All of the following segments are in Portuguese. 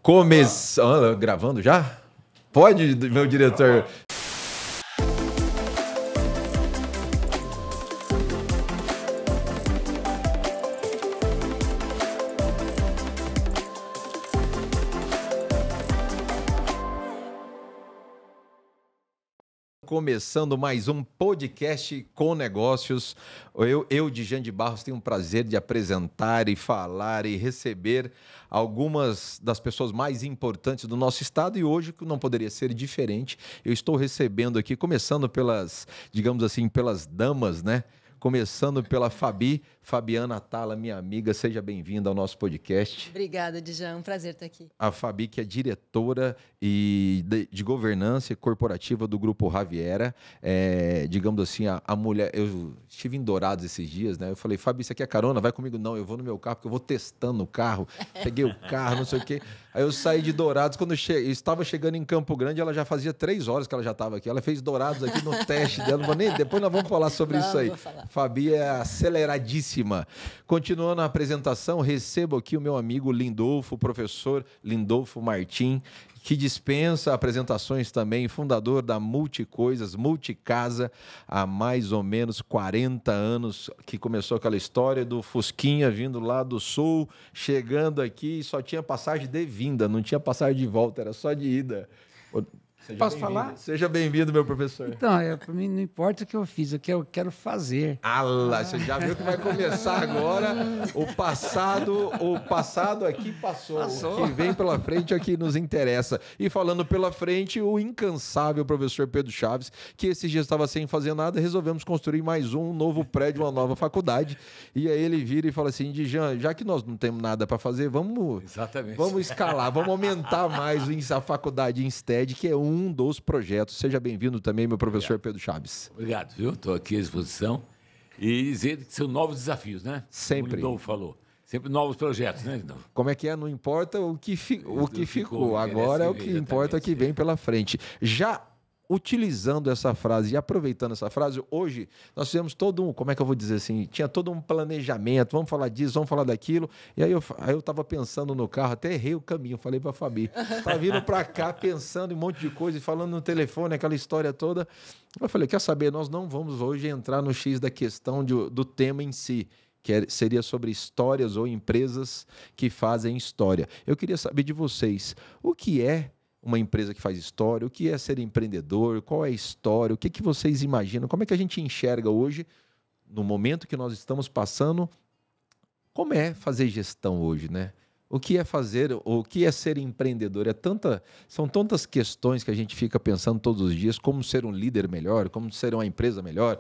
Começando, gravando já? Pode, meu diretor. Começando mais um podcast com negócios. Eu Djan de Barros, tenho o prazer de apresentar e falar e receber algumas das pessoas mais importantes do nosso estado e hoje não poderia ser diferente. Eu estou recebendo aqui, começando pelas, digamos assim, pelas damas, né? Começando pela Fabiana Atala, minha amiga, seja bem-vinda ao nosso podcast. Obrigada, Djan, um prazer estar aqui. A Fabi, que é diretora de governança corporativa do Grupo Raviera, digamos assim, a mulher... Eu estive em Dourados esses dias, né? Eu falei, Fabi, você quer carona? Vai comigo? Não, eu vou no meu carro, porque eu vou testando o carro. Peguei o carro, não sei o quê. Aí eu saí de Dourados, quando eu estava chegando em Campo Grande, ela já fazia 3 horas que ela já estava aqui. Ela fez Dourados aqui no teste dela. Depois nós vamos falar sobre isso aí. Fabi é aceleradíssima. Continuando a apresentação, recebo aqui o meu amigo Lindolfo, professor Lindolfo Martim, que dispensa apresentações também, fundador da Multicoisas, Multicasa, há mais ou menos 40 anos, que começou aquela história do Fusquinha vindo lá do sul, chegando aqui e só tinha passagem de vinda, não tinha passagem de volta, era só de ida. Posso falar? Seja bem-vindo, meu professor. Então, para mim não importa o que eu fiz, o que eu quero fazer. Você já viu que vai começar agora o passado aqui passou. O que vem pela frente é o que nos interessa. E falando pela frente, o incansável professor Pedro Chaves, que esses dias estava sem fazer nada, resolvemos construir mais um novo prédio, uma nova faculdade. E aí ele vira e fala assim, Djan, já que nós não temos nada para fazer, vamos escalar, vamos aumentar mais a faculdade Instead, que é um dos projetos. Seja bem-vindo também, meu professor Pedro Chaves. Obrigado, viu? Estou aqui à disposição. E dizer que são novos desafios, né? Sempre. Como o Lindolfo falou. Sempre novos projetos, né, Lindolfo? Como é que é? Não importa o que ficou. Agora é o que importa que vem pela frente. Já utilizando essa frase e aproveitando essa frase, hoje nós fizemos todo um, como é que eu vou dizer assim, tinha todo um planejamento, vamos falar disso, vamos falar daquilo, e aí eu estava pensando no carro, até errei o caminho, falei para a Fabi, tá vindo para cá pensando em um monte de coisa e falando no telefone, aquela história toda, eu falei, quer saber, nós não vamos hoje entrar no X da questão do tema em si, que seria sobre histórias ou empresas que fazem história. Eu queria saber de vocês, o que é uma empresa que faz história, o que é ser empreendedor, qual é a história, o que vocês imaginam, como é que a gente enxerga hoje, no momento que nós estamos passando, como é fazer gestão hoje, né? O que é fazer, o que é ser empreendedor? São tantas questões que a gente fica pensando todos os dias, como ser um líder melhor, como ser uma empresa melhor,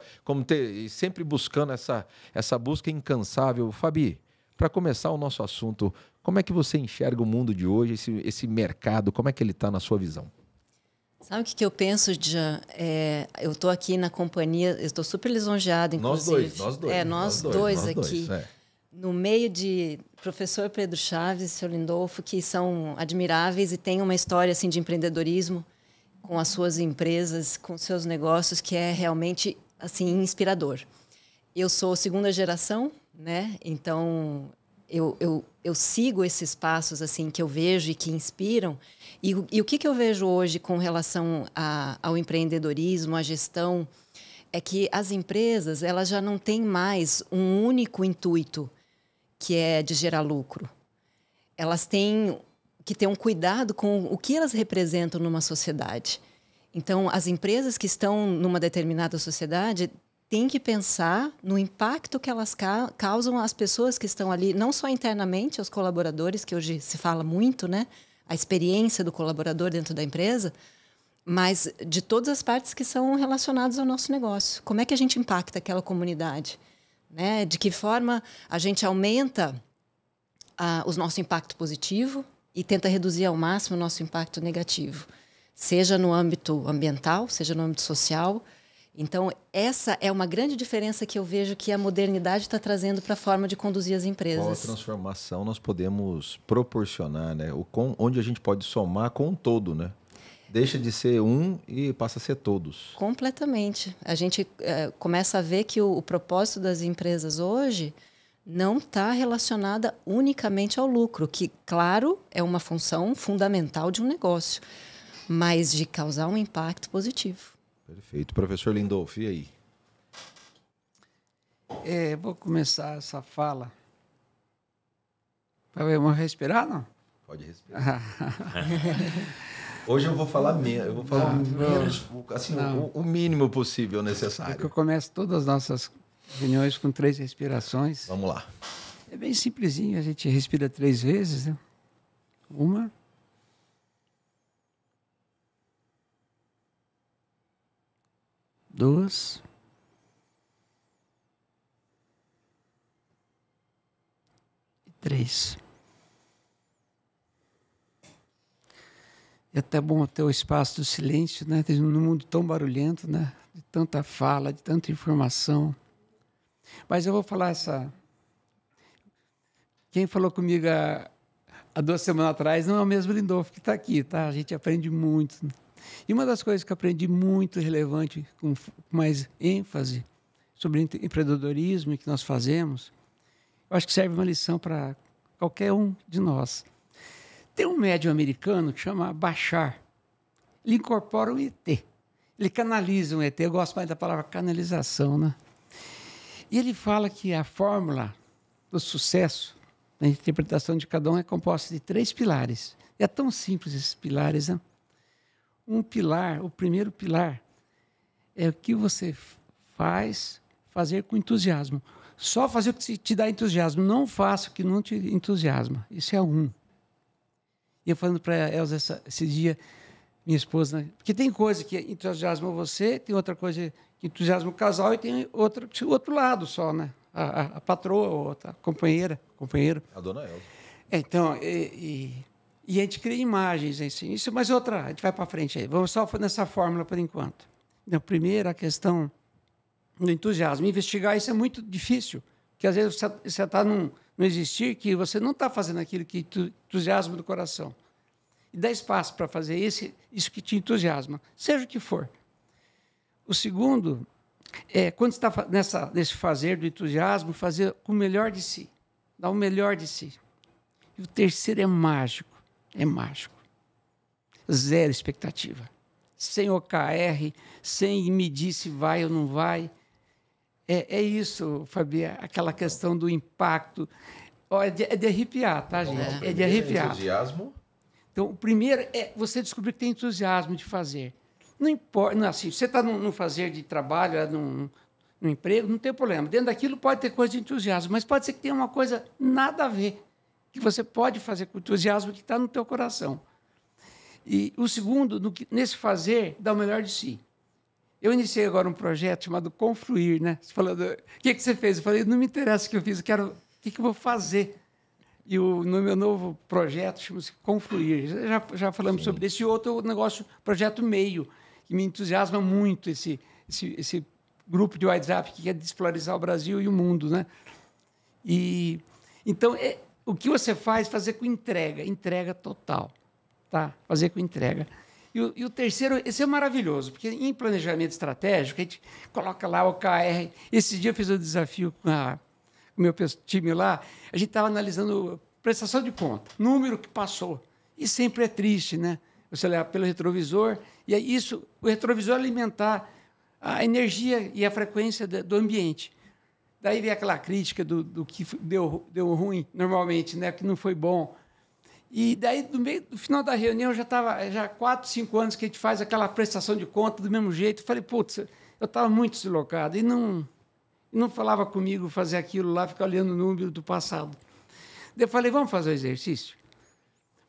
sempre buscando essa busca incansável. Fabi, para começar o nosso assunto, como é que você enxerga o mundo de hoje, esse mercado, como é que ele está na sua visão? Sabe o que eu penso, Djan? Eu estou aqui na companhia, eu estou super lisonjeada, inclusive. Nós dois aqui. No meio de professor Pedro Chaves e seu Lindolfo, que são admiráveis e têm uma história assim, de empreendedorismo com as suas empresas, com seus negócios, que é realmente assim, inspirador. Eu sou segunda geração, né? Então eu sigo esses passos assim que eu vejo e que inspiram. E o que eu vejo hoje com relação ao empreendedorismo, à gestão, é que as empresas elas já não têm mais um único intuito, que é de gerar lucro. Elas têm que ter um cuidado com o que elas representam numa sociedade. Então, as empresas que estão numa determinada sociedade têm que pensar no impacto que elas causam às pessoas que estão ali, não só internamente, aos colaboradores, que hoje se fala muito, né? A experiência do colaborador dentro da empresa, mas de todas as partes que são relacionadas ao nosso negócio. Como é que a gente impacta aquela comunidade? Né? De que forma a gente aumenta o nosso impacto positivo e tenta reduzir ao máximo o nosso impacto negativo, seja no âmbito ambiental, seja no âmbito social. Então, essa é uma grande diferença que eu vejo que a modernidade está trazendo para a forma de conduzir as empresas. Qual a transformação nós podemos proporcionar, né? Onde a gente pode somar com um todo, né? Deixa de ser um e passa a ser todos. Completamente. A gente começa a ver que o propósito das empresas hoje não está relacionada unicamente ao lucro, que, claro, é uma função fundamental de um negócio, mas de causar um impacto positivo. Perfeito. Professor Lindolf, e aí? Vou começar essa fala. Vamos respirar, não? Pode respirar. Hoje eu vou falar menos, eu vou falar menos, assim, o mínimo possível necessário. Eu começo todas as nossas reuniões com 3 respirações. Vamos lá. É bem simplesinho, a gente respira 3 vezes, né? 1, 2, 3. É até bom ter o espaço do silêncio, né? Num mundo tão barulhento, né? De tanta fala, de tanta informação. Mas eu vou falar essa... Quem falou comigo há 2 semanas atrás não é o mesmo Lindolf que está aqui, tá? A gente aprende muito. E uma das coisas que eu aprendi muito relevante, com mais ênfase, sobre empreendedorismo que nós fazemos, eu acho que serve uma lição para qualquer um de nós. Tem um médium americano que chama Bashar. Ele incorpora um ET. Ele canaliza um ET. Eu gosto mais da palavra canalização, né? E ele fala que a fórmula do sucesso, na interpretação de cada um, é composta de 3 pilares. É tão simples esses pilares, né? Um pilar, o primeiro pilar, é o que você fazer com entusiasmo. Só fazer o que te dá entusiasmo. Não faça o que não te entusiasma. Isso é um. E eu falando para a Elza esse dia, minha esposa, né? Porque tem coisa que entusiasma você, tem outra coisa que entusiasma o casal e tem outro lado só, né? A patroa, a companheiro. A dona Elza. Então, e a gente cria imagens assim. Isso, mas outra, a gente vai para frente aí. Vamos só nessa fórmula por enquanto. Então, primeiro, a questão do entusiasmo. Investigar isso é muito difícil, porque às vezes você está no existir que você não está fazendo aquilo que entusiasma do coração. E dá espaço para fazer isso que te entusiasma, seja o que for. O segundo é, quando você está nesse fazer do entusiasmo, fazer com o melhor de si, dar o melhor de si. E o terceiro é mágico, Zero expectativa. Sem OKR, sem medir se vai ou não vai. É isso, Fabi, aquela questão do impacto. É de arrepiar, tá, gente? É de arrepiar. Entusiasmo. Então, o primeiro é você descobrir que tem entusiasmo de fazer. Não importa, não, assim, você está no fazer de trabalho, no emprego, não tem problema. Dentro daquilo pode ter coisa de entusiasmo, mas pode ser que tenha uma coisa nada a ver, que você pode fazer com entusiasmo que está no teu coração. E o segundo, nesse fazer, dá o melhor de si. Eu iniciei agora um projeto chamado Confluir, né? Você falou, o que você fez? Eu falei, não me interessa o que eu fiz, eu quero o que eu vou fazer. E no meu novo projeto chama-se Confluir. Já falamos sobre esse outro negócio, projeto Meio, que me entusiasma muito, esse grupo de WhatsApp que quer despolarizar o Brasil e o mundo, né? E então o que você faz, fazer com entrega total, tá? Fazer com entrega. E o terceiro, esse é maravilhoso, porque em planejamento estratégico, a gente coloca lá o OKR. Esse dia eu fiz um desafio com o meu time lá, a gente estava analisando prestação de conta, número que passou. E sempre é triste, né? Você olhar pelo retrovisor, e aí o retrovisor alimentar a energia e a frequência do ambiente. Daí vem aquela crítica do que deu ruim, normalmente, né? Que não foi bom. E daí, no final da reunião, já 4, 5 anos que a gente faz aquela prestação de conta do mesmo jeito. Eu falei, putz, eu estava muito deslocado e não falava comigo fazer aquilo lá, ficar olhando o número do passado. Daí eu falei, vamos fazer o exercício?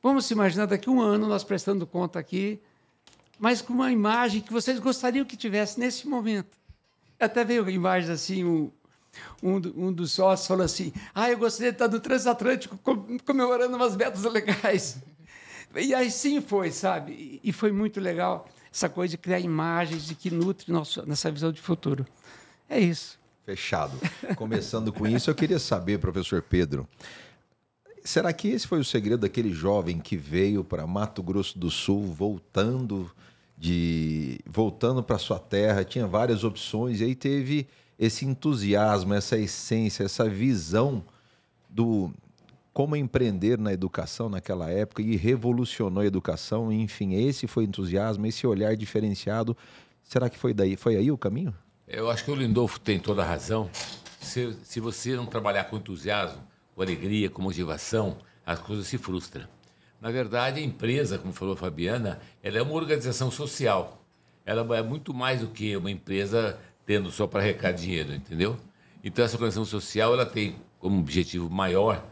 Vamos se imaginar daqui a 1 ano nós prestando conta aqui, mas com uma imagem que vocês gostariam que tivesse nesse momento. Até veio imagens assim, um dos sócios falou assim, eu gostaria de estar no Transatlântico comemorando umas metas legais. E assim foi, sabe? E foi muito legal essa coisa de criar imagens e que nutre nessa visão de futuro. É isso. Fechado. Começando com isso, eu queria saber, professor Pedro, será que esse foi o segredo daquele jovem que veio para Mato Grosso do Sul, voltando para sua terra, tinha várias opções, e aí teve esse entusiasmo, essa essência, essa visão do como empreender na educação naquela época e revolucionou a educação, enfim, esse foi o entusiasmo, esse olhar diferenciado. Será que foi aí o caminho? Eu acho que o Lindolfo tem toda a razão. Se você não trabalhar com entusiasmo, com alegria, com motivação, as coisas se frustram. Na verdade, a empresa, como falou a Fabiana, ela é uma organização social. Ela é muito mais do que uma empresa tendo só para arrecadar dinheiro, entendeu? Então, essa organização social ela tem como objetivo maior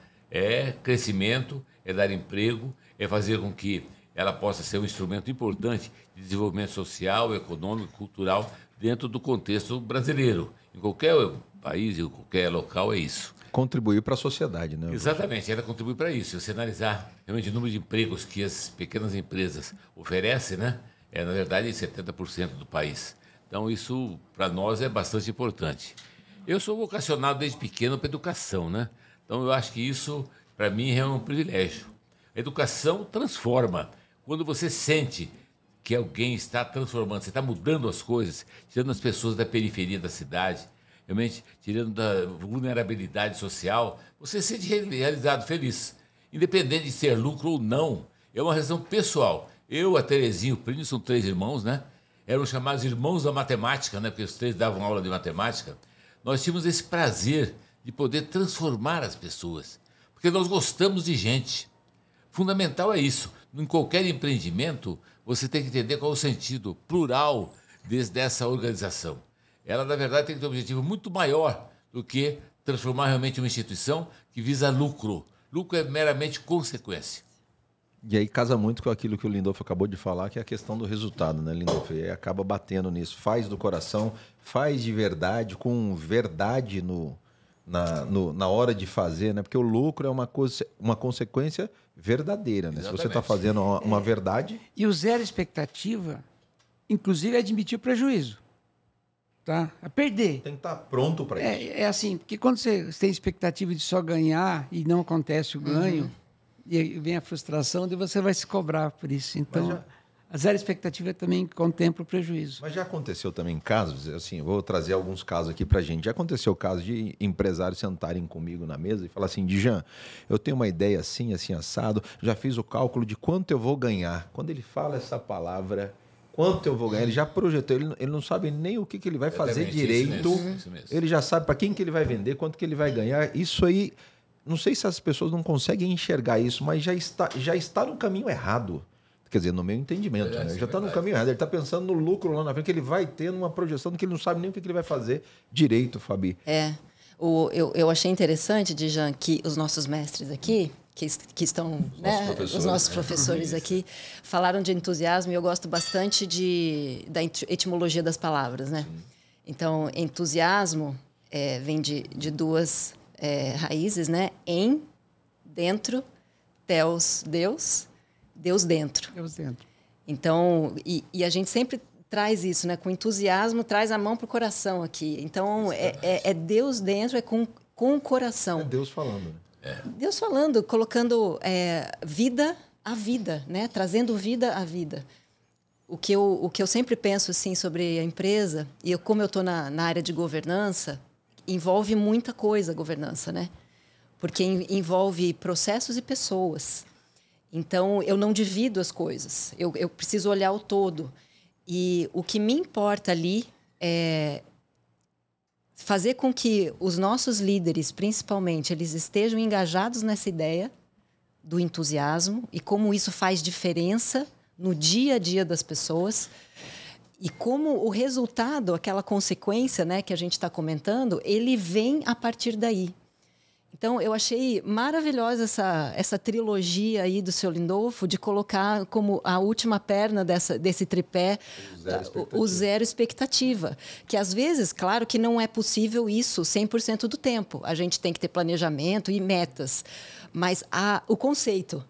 crescimento, dar emprego, fazer com que ela possa ser um instrumento importante de desenvolvimento social, econômico, cultural, dentro do contexto brasileiro. Em qualquer país, em qualquer local, é isso. Contribuir para a sociedade, né? Exatamente, ela contribui para isso. Se você analisar realmente o número de empregos que as pequenas empresas oferecem, né, na verdade, 70% do país. Então, isso, para nós, é bastante importante. Eu sou vocacionado desde pequeno para a educação, né? Então, eu acho que isso, para mim, é um privilégio. A educação transforma. Quando você sente que alguém está transformando, você está mudando as coisas, tirando as pessoas da periferia da cidade, realmente tirando da vulnerabilidade social, você se sente realizado, feliz. Independente de ser lucro ou não, é uma razão pessoal. Eu, a Terezinha e o Plínio, são 3 irmãos, né? Eram chamados irmãos da matemática, né? Porque os 3 davam aula de matemática. Nós tínhamos esse prazer de poder transformar as pessoas, porque nós gostamos de gente. Fundamental é isso. Em qualquer empreendimento, você tem que entender qual é o sentido plural dessa organização. Ela, na verdade, tem que ter um objetivo muito maior do que transformar realmente uma instituição que visa lucro. Lucro é meramente consequência. E aí casa muito com aquilo que o Lindolfo acabou de falar, que é a questão do resultado, né, Lindolfo? E aí acaba batendo nisso. Faz do coração, faz de verdade, com verdade na hora de fazer, né? Porque o lucro é uma consequência verdadeira, né? Exatamente. Se você está fazendo uma verdade... E o zero expectativa, inclusive, é admitir o prejuízo. Tá? A perder. Tem que estar pronto para isso. É assim, porque quando você tem expectativa de só ganhar e não acontece o ganho, e vem a frustração, daí você vai se cobrar por isso. Então, a zero expectativa também contempla o prejuízo. Mas já aconteceu também casos, assim, eu vou trazer alguns casos aqui para a gente. Já aconteceu o caso de empresários sentarem comigo na mesa e falar assim, Dijan, eu tenho uma ideia assim, assim, assado, já fiz o cálculo de quanto eu vou ganhar. Quando ele fala essa palavra... Quanto eu vou ganhar? Ele já projetou, ele não sabe nem o que ele vai fazer direito. Isso mesmo. Ele já sabe para quem que ele vai vender, quanto que ele vai ganhar. Isso aí, não sei se as pessoas não conseguem enxergar isso, mas já está no caminho errado. Quer dizer, no meu entendimento, né? Já está no caminho errado. Ele está pensando no lucro lá na frente, que ele vai ter numa projeção que ele não sabe nem o que ele vai fazer direito, Fabi. Eu achei interessante, Dijan, que os nossos mestres aqui... Que estão, né, os nossos professores aqui, falaram de entusiasmo e eu gosto bastante da etimologia das palavras, né? Então, entusiasmo vem de 2 raízes, né? Em, dentro, teos, Deus, Deus dentro. Deus dentro. Então, e a gente sempre traz isso, né? Com entusiasmo, traz a mão para o coração aqui. Então, é Deus dentro, é com o coração. É Deus falando, né? Deus falando, colocando vida à vida, né? Trazendo vida à vida. O que eu sempre penso assim, sobre a empresa, e como eu estou na área de governança, envolve muita coisa a governança, né? Porque envolve processos e pessoas. Então, eu não divido as coisas. Eu preciso olhar o todo. E o que me importa ali é fazer com que os nossos líderes, principalmente, eles estejam engajados nessa ideia do entusiasmo e como isso faz diferença no dia a dia das pessoas e como o resultado, aquela consequência, né, que a gente está comentando, ele vem a partir daí. Então, eu achei maravilhosa essa trilogia aí do seu Lindolfo de colocar como a última perna desse tripé o zero expectativa. Que, às vezes, claro que não é possível isso 100% do tempo. A gente tem que ter planejamento e metas. Mas o conceito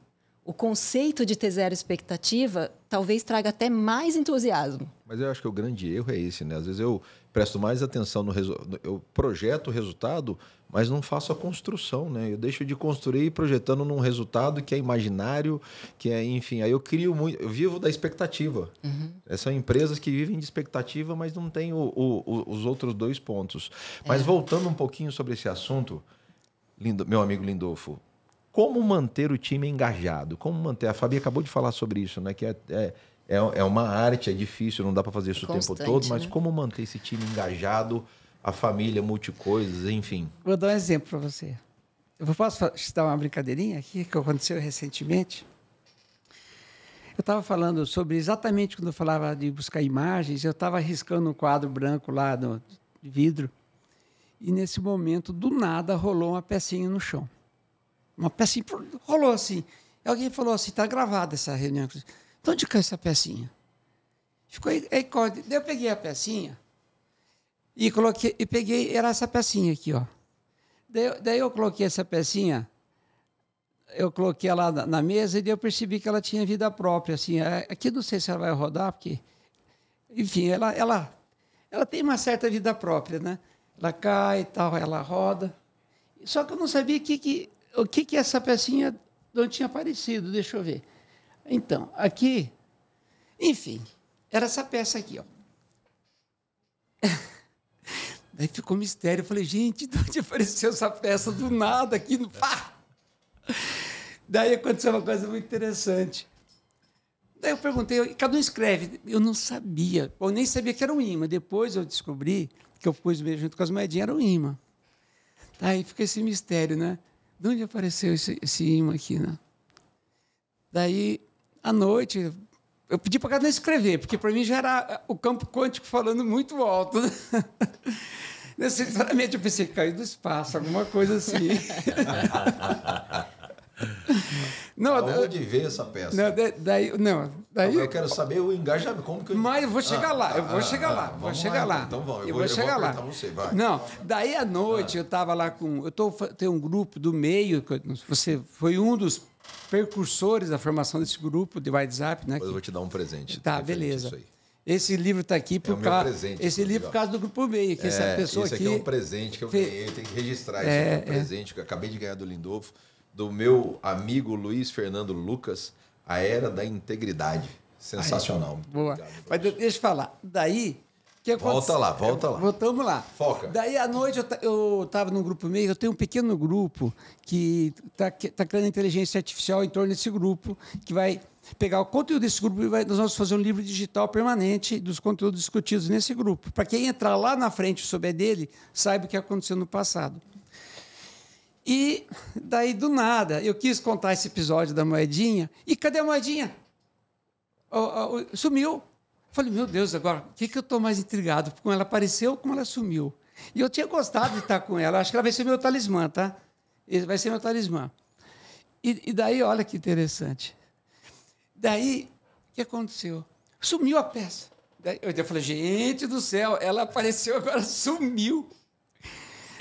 o conceito de ter zero expectativa talvez traga até mais entusiasmo. Mas eu acho que o grande erro é esse, né? Às vezes eu presto mais atenção no resultado, eu projeto o resultado, mas não faço a construção, né? Eu deixo de construir projetando num resultado que é imaginário, que é, enfim, aí eu vivo da expectativa. São empresas que vivem de expectativa, mas não têm os outros dois pontos. Mas voltando um pouquinho sobre esse assunto, meu amigo Lindolfo, como manter o time engajado? Como manter? A Fabi acabou de falar sobre isso, né? Que é uma arte, é difícil, não dá para fazer isso o tempo todo, mas como manter esse time engajado, a família, multicoisas, enfim. Vou dar um exemplo para você. Eu posso dar uma brincadeirinha aqui que aconteceu recentemente? Eu estava falando sobre exatamente quando eu falava de buscar imagens, eu estava riscando um quadro branco lá de vidro e nesse momento, do nada, rolou uma pecinha no chão. Uma pecinha rolou assim. Alguém falou assim, está gravada essa reunião. De onde caiu essa pecinha? Ficou aí, daí eu peguei a pecinha e coloquei, e peguei, era essa pecinha aqui, ó. Daí eu coloquei essa pecinha, eu coloquei ela na mesa e daí eu percebi que ela tinha vida própria, assim. Aqui não sei se ela vai rodar, porque, enfim, ela tem uma certa vida própria, né? Ela cai e tal, ela roda. Só que eu não sabia o que essa pecinha não tinha aparecido, deixa eu ver. Então, aqui, enfim, era essa peça aqui, ó. Daí ficou um mistério, eu falei, gente, de onde apareceu essa peça do nada aqui no pá? Daí aconteceu uma coisa muito interessante. Daí eu perguntei, cada um escreve, eu não sabia, eu nem sabia que era um imã, depois eu descobri que eu pus mesmo junto com as moedinhas, era um imã. Daí fica esse mistério, né? De onde apareceu esse imã aqui, né? Daí, à noite, eu pedi para cada um escrever, porque para mim já era o campo quântico falando muito alto. Né? Necessariamente eu pensei, caiu do espaço, alguma coisa assim. Não, onde veio essa peça? Daí eu quero saber o engajamento. Como que Mas eu vou chegar lá, eu vou chegar lá. Então vamos, eu vou chegar lá. Você, vai. Não, daí à noite eu estava lá com... Tenho um grupo do meio, você foi um dos precursores da formação desse grupo de WhatsApp, né? Depois eu vou te dar um presente. Tá, beleza. Esse livro está aqui por causa... Esse livro por causa do grupo meio, que essa pessoa aqui... Esse aqui é um presente que eu ganhei, eu tenho que registrar. Esse é um presente que eu acabei de ganhar do Lindolfo, do meu amigo Luiz Fernando Lucas, A Era da Integridade. Sensacional. Boa. Mas deixa eu falar. Daí... Volta lá. Voltamos lá. Foca. Daí, à noite, eu estava num grupo meio, eu tenho um pequeno grupo que está criando inteligência artificial em torno desse grupo, que vai pegar o conteúdo desse grupo e nós vamos fazer um livro digital permanente dos conteúdos discutidos nesse grupo. Para quem entrar lá na frente e souber dele, saiba o que aconteceu no passado. E daí, do nada, eu quis contar esse episódio da moedinha, e cadê a moedinha? Sumiu. Falei, meu Deus, agora, o que eu estou mais intrigado? Como ela apareceu ou como ela sumiu? E eu tinha gostado de estar com ela. Acho que ela vai ser meu talismã, tá? Vai ser meu talismã. E daí, olha que interessante. Daí, o que aconteceu? Sumiu a peça. Daí, eu falei, gente do céu, ela apareceu, agora sumiu.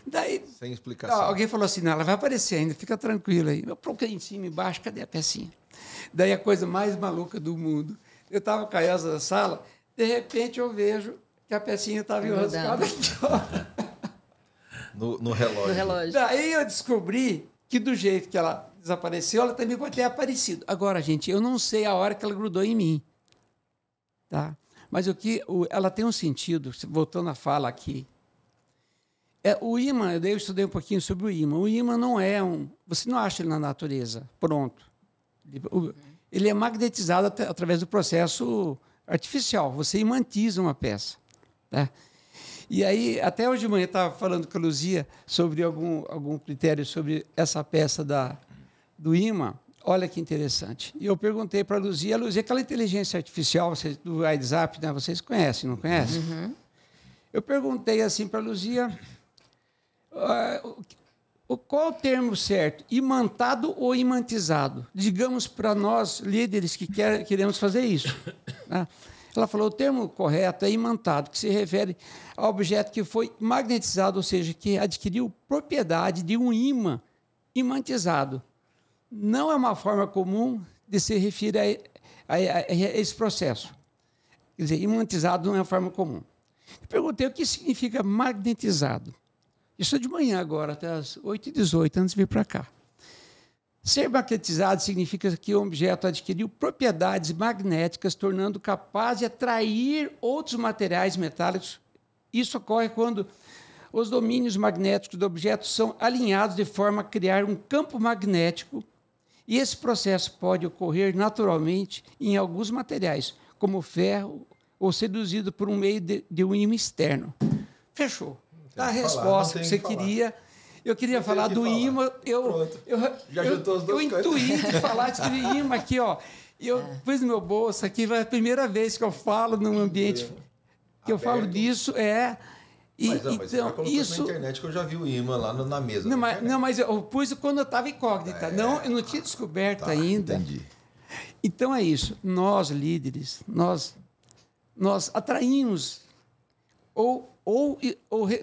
Daí, sem explicação. Alguém falou assim, não, ela vai aparecer ainda, fica tranquilo aí. Eu procurei em cima e embaixo, cadê a pecinha? Daí, a coisa mais maluca do mundo. Eu estava com a Elza na sala, de repente eu vejo que a pecinha estava enroscada aqui. No relógio. No relógio. Daí eu descobri que do jeito que ela desapareceu, ela também pode ter aparecido. Agora, gente, eu não sei a hora que ela grudou em mim. Tá? Mas ela tem um sentido, voltando à fala aqui. O ímã, eu estudei um pouquinho sobre o ímã. O ímã não é você não acha ele na natureza, pronto. Ele é magnetizado através do processo artificial. Você imantiza uma peça. Tá? E aí, até hoje de manhã, eu estava falando com a Luzia sobre algum critério sobre essa peça do ímã. Olha que interessante. E eu perguntei para a Luzia, aquela inteligência artificial do WhatsApp, né? Vocês conhecem, não conhecem? Uhum. Eu perguntei assim para a Luzia... qual o termo certo? Imantado ou imantizado? Digamos para nós, líderes, que queremos fazer isso. Né? Ela falou, o termo correto é imantado, que se refere ao objeto que foi magnetizado, ou seja, que adquiriu propriedade de um ímã imantizado. não é uma forma comum de se referir a esse processo. Quer dizer, imantizado não é uma forma comum. Eu perguntei o que significa magnetizado. Isso é de manhã agora, até às 8h18, antes de vir para cá. Ser magnetizado significa que o objeto adquiriu propriedades magnéticas, tornando capaz de atrair outros materiais metálicos. Isso ocorre quando os domínios magnéticos do objeto são alinhados de forma a criar um campo magnético, e esse processo pode ocorrer naturalmente em alguns materiais, como o ferro, ou seduzido por um meio de um ímã externo. Fechou. Tá a resposta que você queria. Eu queria falar do ímã. Já juntou as duas coisas. Eu intuí de falar de ímã aqui, ó. Eu pus no meu bolso aqui, é a primeira vez que eu falo num ambiente que eu falo disso, Mas você já colocou isso na internet que eu já vi o imã lá na mesa. Não, mas eu pus quando eu estava incógnita. Eu não tinha descoberto ainda. Entendi. Então é isso. Nós, líderes, nós atraímos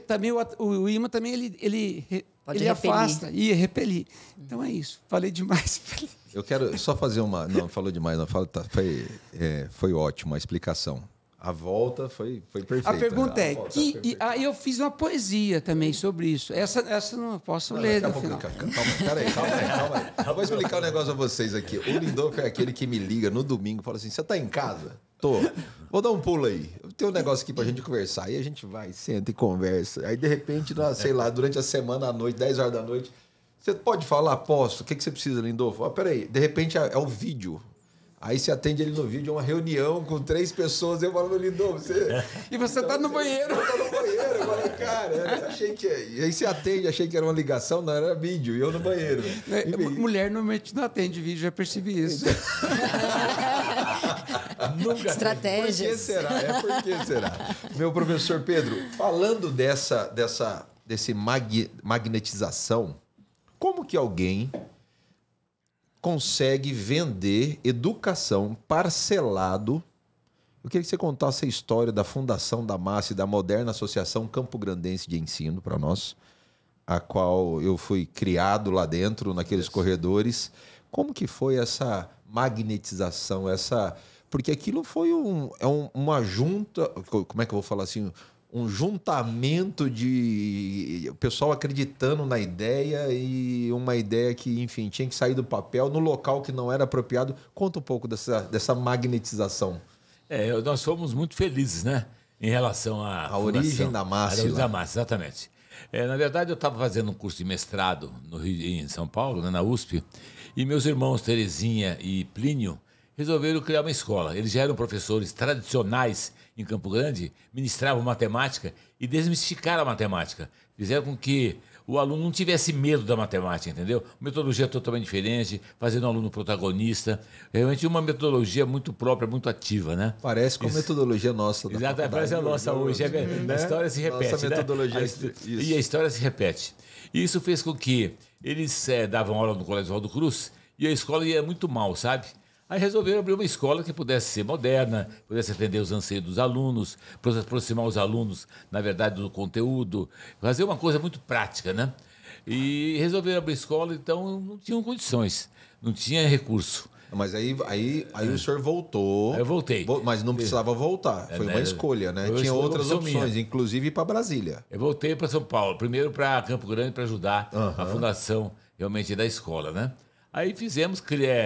também o imã também ele afasta e repelir. Então é isso. Falei demais. Eu quero só fazer uma... Não, falou demais. Não, foi ótima a explicação. A volta foi perfeita. A pergunta eu fiz uma poesia também sobre isso. Essa não posso ler no final. Calma aí. Eu vou explicar um negócio a vocês aqui. O Lindolfo é aquele que me liga no domingo e fala assim, você está em casa? Tô. Vou dar um pulo aí. Eu tenho um negócio aqui pra gente conversar. Aí a gente vai, senta e conversa. Aí, de repente, sei lá, durante a semana à noite, 10 horas da noite, você pode falar? Posso. O que você precisa, Lindolfo? Peraí. De repente, é o vídeo. Aí você atende ele no vídeo, é uma reunião com 3 pessoas. Eu falo, Lindolfo, você... E você tá no banheiro. Eu tô no banheiro. Eu falei, cara, achei que... E aí você atende, achei que era uma ligação, não, era vídeo. E eu no banheiro. Mulher normalmente não atende vídeo, já percebi isso. Nunca. Estratégias. Por que será? Meu professor Pedro, falando desse magnetização, como que alguém consegue vender educação parcelado? Eu queria que você contasse a história da fundação da MASSE, da moderna Associação Campo Grandense de Ensino para nós, a qual eu fui criado lá dentro, naqueles corredores. Como que foi essa magnetização, porque aquilo foi uma junta, como é que eu vou falar assim, um juntamento de o pessoal acreditando na ideia e uma ideia que, enfim, tinha que sair do papel no local que não era apropriado. Conta um pouco dessa magnetização. Nós fomos muito felizes, né? Em relação à origem da MASSE. A origem da MASSE, exatamente. Na verdade, eu estava fazendo um curso de mestrado no Rio, em São Paulo, né, na USP, e meus irmãos Terezinha e Plínio resolveram criar uma escola. Eles já eram professores tradicionais em Campo Grande, ministravam matemática e desmistificaram a matemática. Fizeram com que o aluno não tivesse medo da matemática, entendeu? Metodologia totalmente diferente, fazendo o aluno protagonista. Realmente uma metodologia muito própria, muito ativa, né? Parece com a metodologia nossa. Exato, parece a nossa hoje. A história se repete, nossa metodologia, né? E a história se repete. E isso fez com que eles davam aula no Colégio Valdo Cruz e a escola ia muito mal, sabe? Aí resolveram abrir uma escola que pudesse ser moderna, pudesse atender os anseios dos alunos, aproximar os alunos, na verdade, do conteúdo, fazer uma coisa muito prática, né? E resolveram abrir escola, então não tinham condições, não tinha recurso. Mas aí o senhor voltou. Eu voltei. Mas não precisava voltar. Foi uma escolha, né? Tinha outras opções, inclusive ir para Brasília. Eu voltei para São Paulo, primeiro para Campo Grande para ajudar a fundação realmente da escola, né? Aí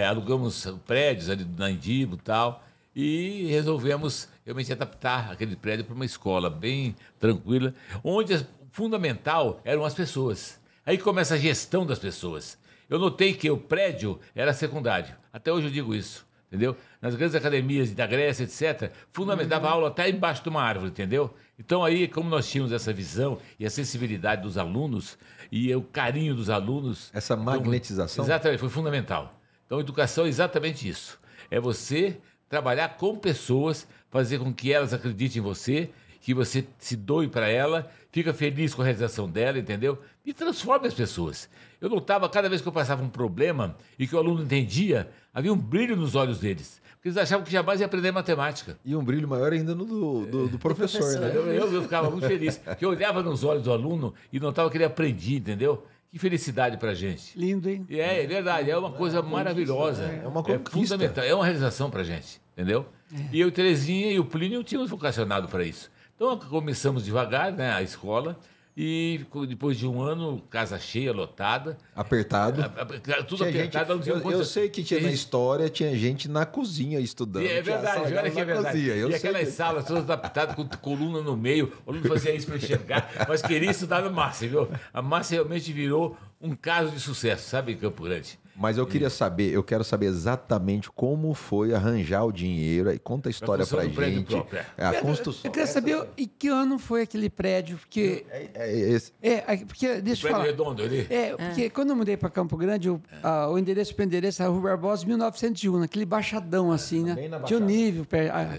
alugamos prédios ali na Indibo e tal, e resolvemos realmente adaptar aquele prédio para uma escola bem tranquila, onde o fundamental eram as pessoas. Aí começa a gestão das pessoas. Eu notei que o prédio era secundário. Até hoje eu digo isso, entendeu? Nas grandes academias da Grécia, etc., fundamentava a aula até embaixo de uma árvore, entendeu? Então aí, como nós tínhamos essa visão e a sensibilidade dos alunos e o carinho dos alunos... Essa magnetização? Exatamente, foi fundamental. Então, educação é exatamente isso. É você trabalhar com pessoas, fazer com que elas acreditem em você, que você se doe para ela, fica feliz com a realização dela, entendeu? E transforma as pessoas. Eu notava, cada vez que eu passava um problema e que o aluno entendia, havia um brilho nos olhos deles. Porque eles achavam que jamais ia aprender matemática. E um brilho maior ainda no do professor, né? Eu ficava muito feliz. Porque eu olhava nos olhos do aluno e notava que ele aprendia, entendeu? Que felicidade para a gente. Lindo, hein? É verdade, é uma coisa maravilhosa. É uma conquista. Fundamental, é uma realização para a gente, entendeu? E eu, Terezinha e o Plínio tínhamos vocacionado para isso. Então, começamos devagar, né, a escola, e depois de um ano, casa cheia, lotada. Apertado. Tudo Tinha apertado. gente, eu sei que tinha na história, tinha gente na cozinha estudando. É verdade, olha que é verdade. Cozinha, e aquelas salas todas adaptadas com coluna no meio, o aluno fazia isso para enxergar, mas queria estudar no Márcia, viu? A Márcia realmente virou um caso de sucesso, sabe, em Campo Grande? Mas eu quero saber exatamente como foi arranjar o dinheiro. Aí conta a história pra gente. A construção. Eu queria saber em que ano foi aquele prédio, porque... porque, deixa eu falar. Redondo ali? Porque quando eu mudei para Campo Grande, o endereço para endereço era Rua Barbosa, 1901, naquele baixadão assim, né? Tinha um nível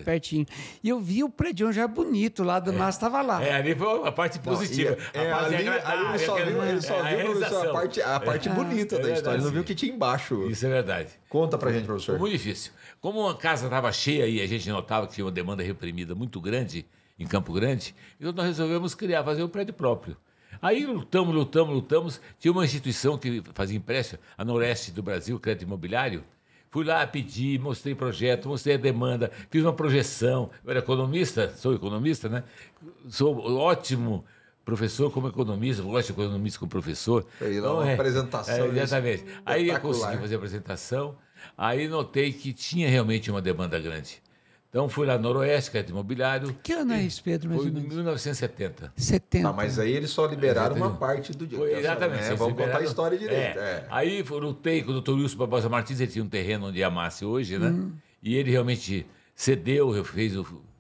pertinho. E eu vi o prédio já bonito lá do Márcio, estava lá. Ali foi a parte positiva. Ali ele só viu professor, a parte bonita da história. Ele não viu o que tinha embaixo. Isso é verdade. Conta pra gente, professor. Foi muito difícil. Como a casa estava cheia e a gente notava que tinha uma demanda reprimida muito grande em Campo Grande, então nós resolvemos fazer um prédio próprio. Aí lutamos. Tinha uma instituição que fazia empréstimo, a Noroeste do Brasil, Crédito Imobiliário. Fui lá pedir, mostrei projeto, mostrei a demanda, fiz uma projeção. Eu era economista, sou economista, né? Sou ótimo professor como economista, gosto de economista como professor. Foi lá uma apresentação. Exatamente. Aí eu consegui fazer a apresentação, aí notei que tinha realmente uma demanda grande. Então fui lá no Noroeste, Crédito Imobiliário. Que ano é isso, Pedro? Foi em 1970. 70. Não, mas aí eles só liberaram uma parte do dinheiro. Exatamente. Vamos contar a história direito. Aí lutei com o Dr. Wilson Barbosa Martins, ele tinha um terreno onde é a Márcia hoje, né? E ele realmente cedeu,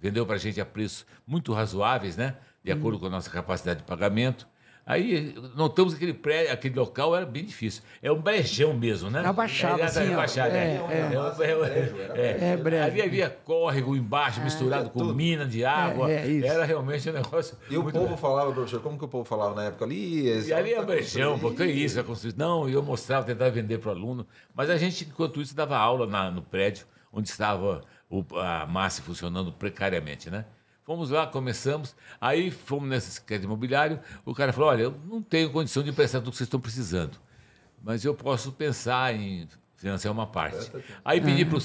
vendeu para a gente a preços muito razoáveis, né? De acordo com a nossa capacidade de pagamento. Aí notamos que aquele local era bem difícil. É um brejão mesmo, né? Na Baixada, assim. Breve. Ali havia córrego embaixo, misturado com mina de água. Era realmente um negócio... E o povo falava, professor, como que o povo falava na época ali? E ali é um brejão, porque é isso, vai construir. Não, eu mostrava, tentava vender para o aluno. Mas a gente, enquanto isso, dava aula no prédio, onde estava a Márcia funcionando precariamente, né? Fomos lá, começamos, aí fomos nesse crédito imobiliário, o cara falou, olha, eu não tenho condição de emprestar tudo que vocês estão precisando, mas eu posso pensar em financiar uma parte. Aí pedi para o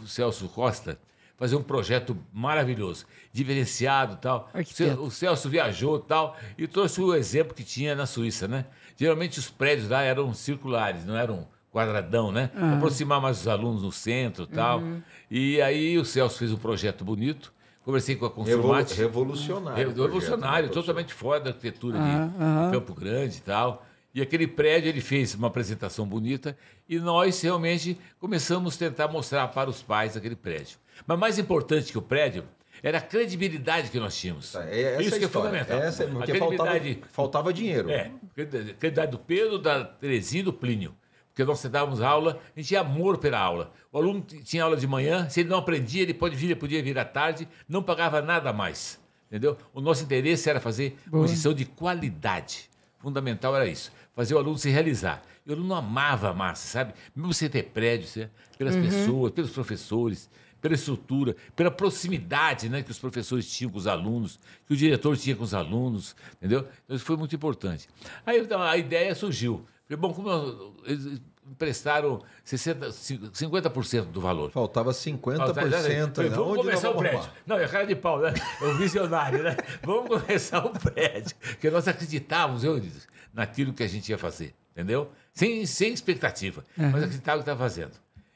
Celso Costa fazer um projeto maravilhoso, diferenciado e tal. O Celso viajou e tal, e trouxe o exemplo que tinha na Suíça, né? Geralmente os prédios lá eram circulares, não eram quadradão, né? Aproximar mais os alunos no centro e tal. E aí o Celso fez um projeto bonito. Conversei com a Consumate. Revolucionário, totalmente fora da arquitetura de Campo Grande e tal. E aquele prédio, ele fez uma apresentação bonita e nós realmente começamos a tentar mostrar para os pais aquele prédio. Mas mais importante que o prédio era a credibilidade que nós tínhamos. Isso que é fundamental. Porque faltava dinheiro. A credibilidade do Pedro, da Terezinha e do Plínio. Porque nós dávamos aula, a gente tinha amor pela aula. O aluno tinha aula de manhã, se ele não aprendia, ele podia vir à tarde, não pagava nada mais. Entendeu? O nosso interesse era fazer uma gestão de qualidade. Fundamental era isso, fazer o aluno se realizar. E o aluno amava a Márcia, sabe? Mesmo sem ter prédio, pelas pessoas, pelos professores, pela estrutura, pela proximidade, né, que os professores tinham com os alunos, que o diretor tinha com os alunos, entendeu? Então isso foi muito importante. Aí então, a ideia surgiu. Falei, bom, como eles emprestaram 50% do valor. Faltava 50%. Falei, vamos começar o prédio. Não, é cara de pau, né? É um visionário, né? Vamos começar o prédio. Porque nós acreditávamos, naquilo que a gente ia fazer, entendeu? Sem expectativa, mas acreditava que estava fazendo.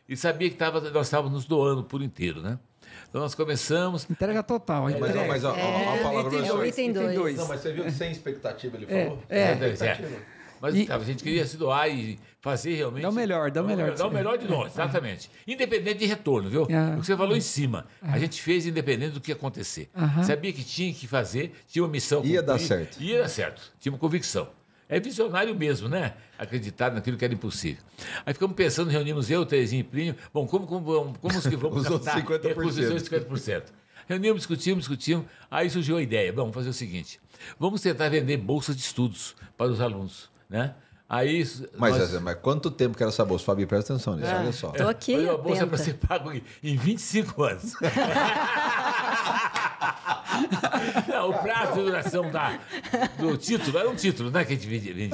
E sabia que nós estávamos nos doando por inteiro, né? Então nós começamos... Entrega total. Mas a palavra... Item 2. Não, mas você viu que sem expectativa ele falou? Mas a gente queria se doar e fazer realmente... Dá o melhor. Dá o melhor de nós, exatamente. Independente de retorno, viu? O que você falou em cima. A gente fez independente do que ia acontecer. Sabia que tinha que fazer, tinha uma missão. Ia dar certo. Ia dar certo. Tinha uma convicção. É visionário mesmo, né? Acreditar naquilo que era impossível. Aí ficamos pensando, reunimos eu, Terezinha e Plínio. Bom, como que vamos captar recursos de 50%? Reunimos, discutimos. Aí surgiu a ideia. Vamos fazer o seguinte. Vamos tentar vender bolsas de estudos para os alunos, né? Aí, mas quanto tempo que era essa bolsa, Fabi? Presta atenção nisso, olha só. Estou aqui. Foi uma bolsa para ser pago em 25 anos. Não, o prazo de duração do título era um título, né, que a gente vendia, né?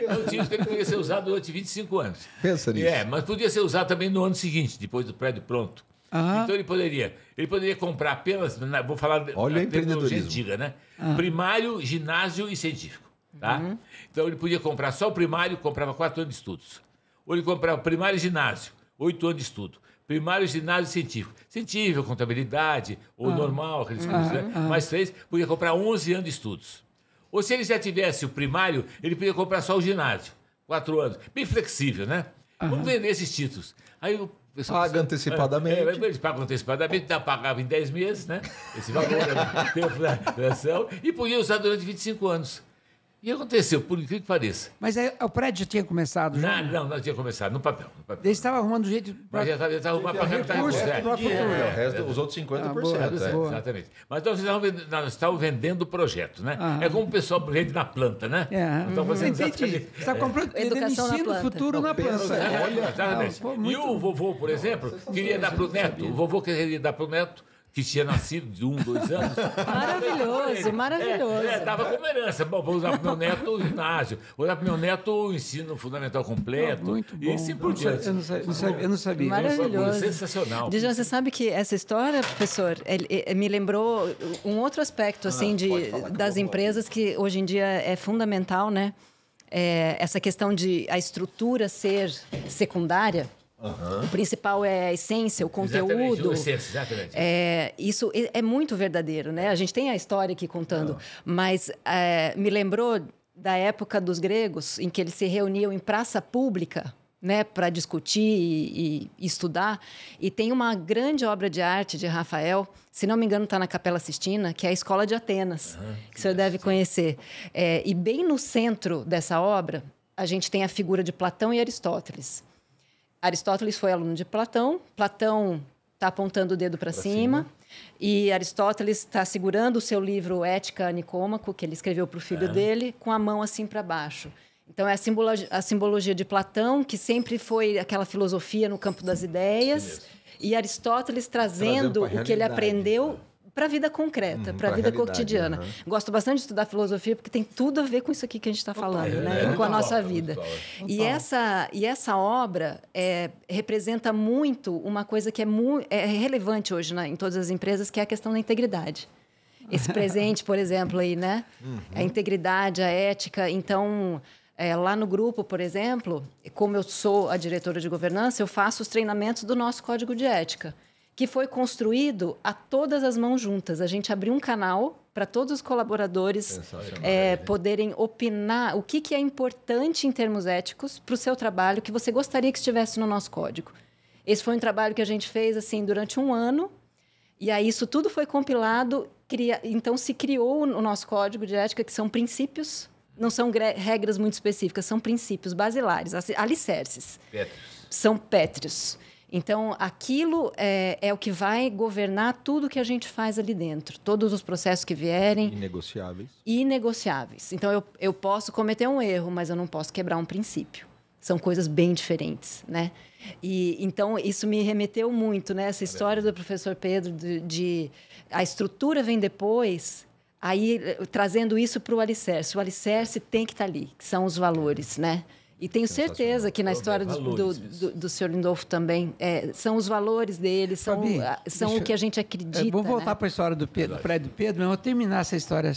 Era um título que ele podia ser usado durante 25 anos. Pensa nisso. Mas podia ser usado também no ano seguinte, depois do prédio pronto. Então ele poderia comprar apenas, vou falar Olha da o empreendedorismo antiga, né? Primário, ginásio e científico. Tá? Então ele podia comprar só o primário, comprava 4 anos de estudos. Ou ele comprava primário e ginásio, 8 anos de estudo. Primário, ginásio e científico. Científico, contabilidade, ou normal, aqueles cursos, né? Mais 3, podia comprar 11 anos de estudos. Ou se ele já tivesse o primário, ele podia comprar só o ginásio, 4 anos. Bem flexível, né? Vamos vender esses títulos. Aí o pessoal Paga antecipadamente. Eles pagam antecipadamente, pagava em 10 meses, né? Esse valor, tempo da duração, e podia usar durante 25 anos. E aconteceu, por incrível que pareça. Mas aí, o prédio já tinha começado? Já? Não tinha começado, no papel. Eles estavam arrumando jeito... Mas já estava arrumando para recurso para futuro. O resto, os outros 50%. Exatamente. Mas nós estávamos vendendo o projeto, né? É como o pessoal vende na planta, né? Então, você está comprando Educação na planta. Futuro na planta. Olha, exatamente. E o vovô, por exemplo, queria dar para o neto. O vovô queria dar para o neto, que tinha nascido de 1, 2 anos. Maravilhoso, maravilhoso. Dava como herança. Bom, vou usar para o meu neto o ginásio, vou usar para o meu neto o ensino fundamental completo. Muito bom. E assim por diante. Eu não sabia. Maravilhoso. Sensacional. Djalma, você sabe que essa história, professor, me lembrou um outro aspecto assim das empresas que hoje em dia é fundamental, né? Essa questão de a estrutura ser secundária. O principal é a essência, o conteúdo. Exatamente. Isso é muito verdadeiro, né? A gente tem a história aqui contando, mas me lembrou da época dos gregos, em que eles se reuniam em praça pública, né, para discutir e estudar. E tem uma grande obra de arte de Rafael, se não me engano está na Capela Sistina, que é a Escola de Atenas, que o senhor deve conhecer. E bem no centro dessa obra, a gente tem a figura de Platão e Aristóteles. Aristóteles foi aluno de Platão. Platão está apontando o dedo para cima. E Aristóteles está segurando o seu livro Ética Nicômaco, que ele escreveu para o filho dele, com a mão assim para baixo. Então, é a simbologia de Platão, que sempre foi aquela filosofia no campo das ideias, e Aristóteles trazendo o que ele aprendeu para a vida concreta, para a vida cotidiana. Gosto bastante de estudar filosofia porque tem tudo a ver com isso aqui que a gente está falando, né? Com a nossa vida. E essa obra representa muito uma coisa que é relevante hoje em todas as empresas, que é a questão da integridade. Esse presente, por exemplo, aí, né? A integridade, a ética. Então, lá no grupo, por exemplo, como eu sou a diretora de governança, eu faço os treinamentos do nosso código de ética, que foi construído a todas as mãos juntas. A gente abriu um canal para todos os colaboradores poderem opinar o que é importante em termos éticos para o seu trabalho, que você gostaria que estivesse no nosso código. Esse foi um trabalho que a gente fez assim durante um ano, e aí isso tudo foi compilado, então se criou o nosso código de ética, que são princípios, não são regras muito específicas, são princípios basilares, alicerces. São pétreos. Então, aquilo é o que vai governar tudo que a gente faz ali dentro. Todos os processos que vierem. Inegociáveis. Então, eu posso cometer um erro, mas eu não posso quebrar um princípio. São coisas bem diferentes, né? Então, isso me remeteu muito, né? Essa história do professor Pedro de a estrutura vem depois, aí trazendo isso para o alicerce. O alicerce tem que estar ali, que são os valores, né? E tenho certeza que na história do Sr. Lindolfo também, são os valores dele, são o que a gente acredita. Vamos voltar para a história do prédio do Pedro, mas eu vou terminar essa história.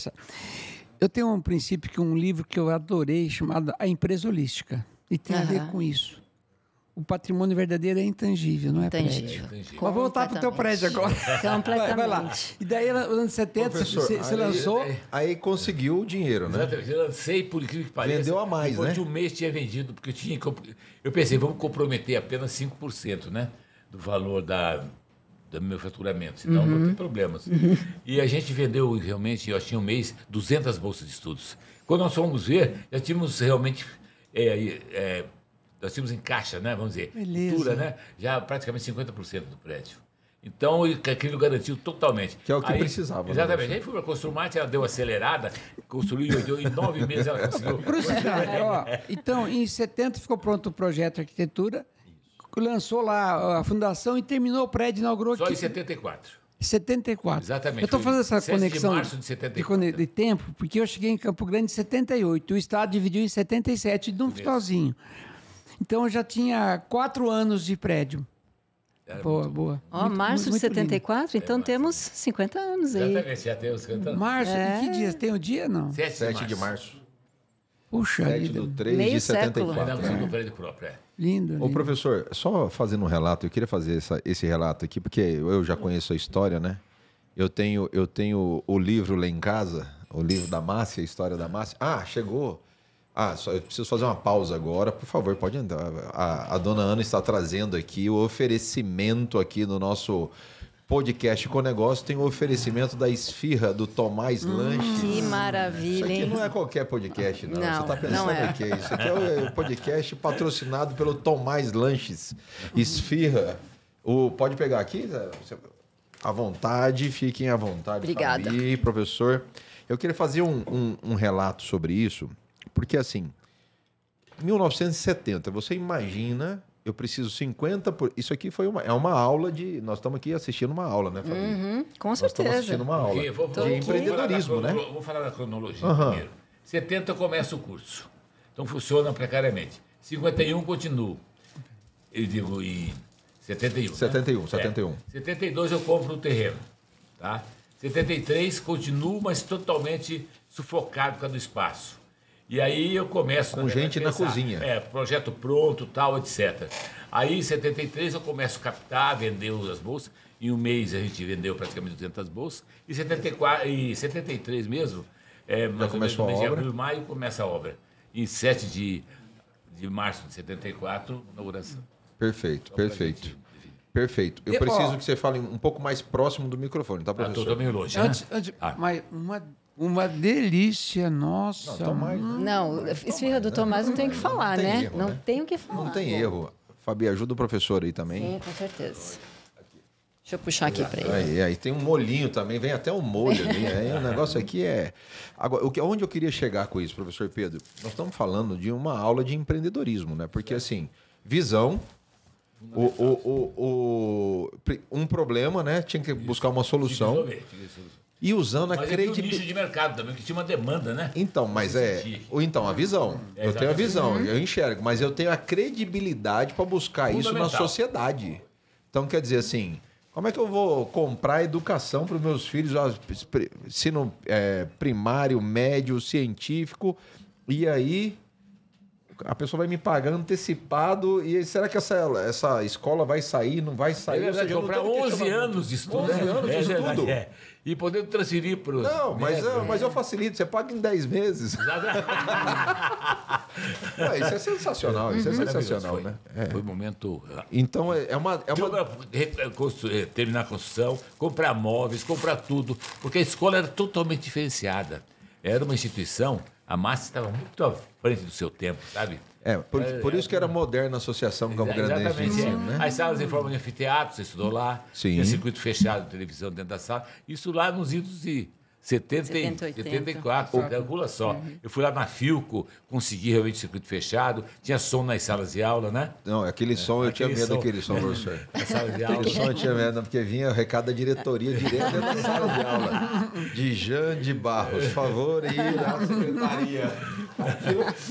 Eu tenho um princípio, um livro que eu adorei, chamado A Empresa Holística, e tem a ver com isso. O patrimônio verdadeiro é intangível, não é prédio. Mas vou voltar para o teu prédio agora. Completamente. Vai lá. E daí, nos anos 70, você lançou... Aí conseguiu o dinheiro, né? Exatamente. Eu lancei, por incrível que pareça. Vendeu a mais, depois né? de um mês tinha vendido, porque eu pensei, vamos comprometer apenas 5%, né? Do valor do meu faturamento, senão não tem problemas. E a gente vendeu realmente, eu tinha um mês, 200 bolsas de estudos. Quando nós fomos ver, já tínhamos realmente... nós tínhamos em caixa, né? Vamos dizer, cultura, né? Já praticamente 50% do prédio. Então, aquilo garantiu totalmente. Que é o que precisava. Exatamente. Aí fui para a Construmate, ela deu acelerada, construiu em 9 meses, ela conseguiu. Então, em 70 ficou pronto o projeto de arquitetura, lançou lá a fundação e terminou o prédio, inaugurou... Só em 74. 74. Exatamente. Eu estou fazendo essa 7 conexão de março de 74. de tempo, porque eu cheguei em Campo Grande em 78. O Estado dividiu em 77, de um finalzinho. Então, eu já tinha 4 anos de prédio. Boa. Março de 74? Então, temos 50 anos aí. Exatamente, já temos 50 anos. Março, que dia? Tem o dia, não? 7 de março. Puxa 7 vida. do 3 Meio de século. 74. Ainda no prédio próprio, Lindo. Ô, professor, só fazendo um relato, eu queria fazer esse relato aqui, porque eu já conheço a história, né? Eu tenho o livro lá em casa, o livro da Márcia, a história da Márcia. Chegou. Eu preciso fazer uma pausa agora, por favor, pode entrar. A dona Ana está trazendo aqui o oferecimento aqui no nosso podcast com negócio, tem o oferecimento da esfirra do Tomás Lanches. Que maravilha, Isso aqui hein? não é qualquer podcast, não. Não, Você está pensando não é. o quê? Isso aqui é o podcast patrocinado pelo Tomás Lanches. Esfirra. Pode pegar aqui, Zé? À vontade, fiquem à vontade. Obrigada. Fabi, professor. Eu queria fazer um relato sobre isso, porque assim, 1970, você imagina... Eu preciso 50 Isso aqui é uma aula de... Nós estamos aqui assistindo uma aula, né, Fabi? Com Nós estamos certeza. assistindo uma aula Vou de empreendedorismo, né? Vou falar da cronologia primeiro. 70 começa o curso. Então funciona precariamente. 51 continua. Eu digo em 71. 71. 72 eu compro o terreno. Tá? 73 continuo, mas totalmente sufocado por causa do espaço. E aí eu começo... Com gente na cozinha. Projeto pronto, tal, etc. Aí em 73 eu começo a captar, vender as bolsas. Em um mês a gente vendeu praticamente 200 bolsas. E 73 mesmo, mais ou menos no mês de abril, maio, começa a obra. Em 7 de março de 74, inauguração. Perfeito. Eu preciso que você fale um pouco mais próximo do microfone, tá, professor? Estou meio longe. Mas uma delícia, nossa. Não, esfirra do Tomás não tem o que falar, né? Erro, Não né? tem o que falar. Não tem erro. Fabi, ajuda o professor aí também. Sim, com certeza. Deixa eu puxar aqui para ele. Aí tem um molhinho também, vem até um molho ali. O negócio aqui é... Agora, onde eu queria chegar com isso, professor Pedro? Nós estamos falando de uma aula de empreendedorismo, né? Porque, assim, visão... um problema, né? Tinha que buscar uma solução. E usando a credibilidade. Mas nicho de mercado também, que tinha uma demanda, né? Então, mas a visão. Eu tenho a visão, eu enxergo, mas eu tenho a credibilidade para buscar isso na sociedade. Então, quer dizer assim, como é que eu vou comprar educação para os meus filhos, ensino primário, médio, científico, e aí a pessoa vai me pagar antecipado, e será que essa escola vai sair, não vai sair? É verdade, comprar 11 anos de estudo. 11 anos de estudo. E podendo transferir para os... Não, mas eu facilito, você paga em 10 meses. Isso é sensacional, foi, né? Foi um momento... Então, terminar a construção, comprar móveis, comprar tudo, porque a escola era totalmente diferenciada. Era uma instituição, a Márcia estava muito à frente do seu tempo, sabe? Por isso que era moderna a Associação Campo Grandense de Ensino, né? As salas em forma de anfiteatro, você estudou lá. Sim. Tinha circuito fechado, televisão dentro da sala. Isso lá nos idos de 74, calcula só. Eu fui lá na Filco, consegui realmente circuito fechado, tinha som nas salas de aula, né? Não, aquele som, eu tinha medo daquele som, professor. Na sala de aula. Aquele som eu tinha medo, porque vinha o recado da diretoria direto dentro da sala de aula. De Jean de Barros, favor ir à secretaria.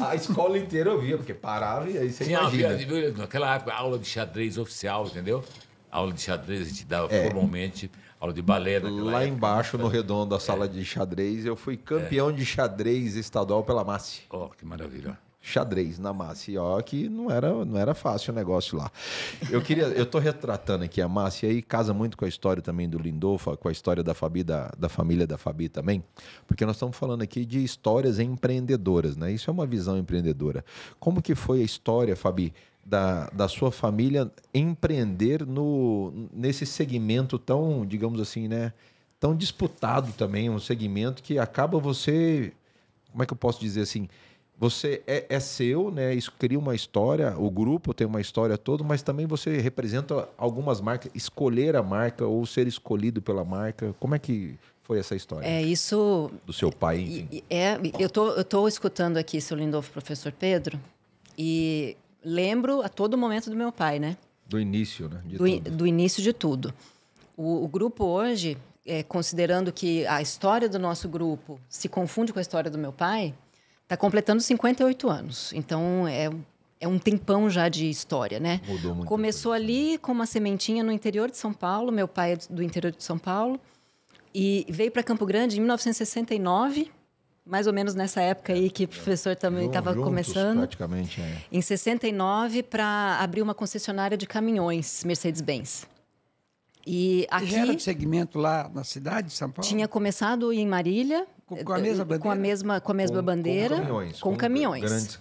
A escola inteira ouvia, porque parava e aí você imagina. Naquela época, aula de xadrez oficial, entendeu? Aula de xadrez a gente dava formalmente, aula de balé. Lá embaixo, no redondo da sala de xadrez, eu fui campeão de xadrez estadual pela Massi. Oh, que maravilha. Xadrez na Massi, que não era fácil o negócio lá. Eu tô retratando aqui a Massi, aí casa muito com a história também do Lindolfo, com a história da Fabi, da família da Fabi também, porque nós estamos falando aqui de histórias empreendedoras, né? Isso é uma visão empreendedora. Como que foi a história, Fabi, da sua família empreender nesse segmento tão, digamos assim, né, tão disputado também, um segmento que acaba você, como é que eu posso dizer assim, você é seu, né, isso cria uma história, o grupo tem uma história toda, mas também você representa algumas marcas, escolher a marca ou ser escolhido pela marca, como é que foi essa história? Isso... Do seu pai, enfim. Eu tô escutando aqui, seu Lindolfo, professor Pedro, e... lembro a todo momento do meu pai, né? Do início, né? Do início de tudo. O grupo hoje, considerando que a história do nosso grupo se confunde com a história do meu pai, está completando 58 anos. Então, é um tempão já de história, né? Mudou muito. Começou ali com uma sementinha no interior de São Paulo. Meu pai é do interior de São Paulo. E veio para Campo Grande em 1969, mais ou menos nessa época aí que o professor também estava começando. Praticamente, Em 69, para abrir uma concessionária de caminhões Mercedes-Benz. E aqui já era de segmento lá na cidade de São Paulo? tinha começado em Marília, com a mesma bandeira? Com a mesma bandeira, com caminhões. Grandes,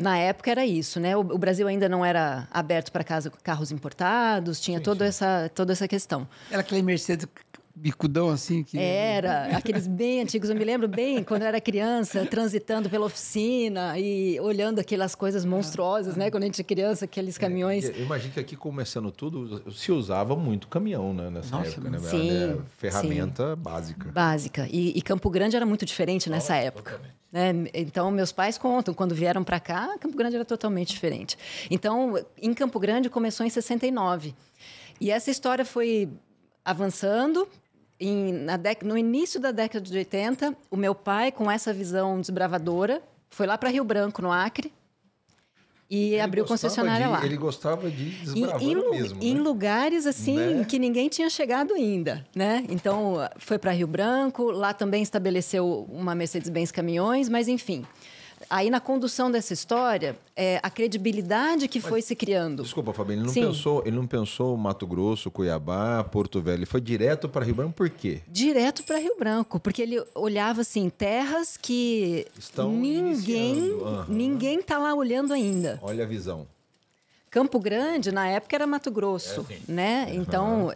Na época era isso, né? O Brasil ainda não era aberto para carros importados, tinha toda essa questão. Era aquele Mercedes bicudão assim? Era, aqueles bem antigos. Eu me lembro bem, quando eu era criança, transitando pela oficina e olhando aquelas coisas monstruosas, né? Quando a gente é criança, aqueles caminhões. Eu imagino que aqui, começando tudo, se usava muito caminhão, né? Nessa época, né? Sim, ferramenta básica. Básica. E Campo Grande era muito diferente nessa época. Né? Então, meus pais contam, quando vieram para cá, Campo Grande era totalmente diferente. Então, em Campo Grande, começou em 69. E essa história foi avançando. No início da década de 80, o meu pai, com essa visão desbravadora, foi lá para Rio Branco, no Acre, e abriu concessionária lá. Ele gostava de desbravador mesmo, em né? lugares assim, né? que ninguém tinha chegado ainda, né? Então, foi para Rio Branco, lá também estabeleceu uma Mercedes-Benz Caminhões, mas enfim. Aí, na condução dessa história, a credibilidade que foi se criando. Desculpa, Fabinho, ele não pensou Mato Grosso, Cuiabá, Porto Velho, ele foi direto para Rio Branco, por quê? Direto para Rio Branco, porque ele olhava assim, terras que ninguém está lá olhando ainda. Olha a visão. Campo Grande, na época, era Mato Grosso, né? Então,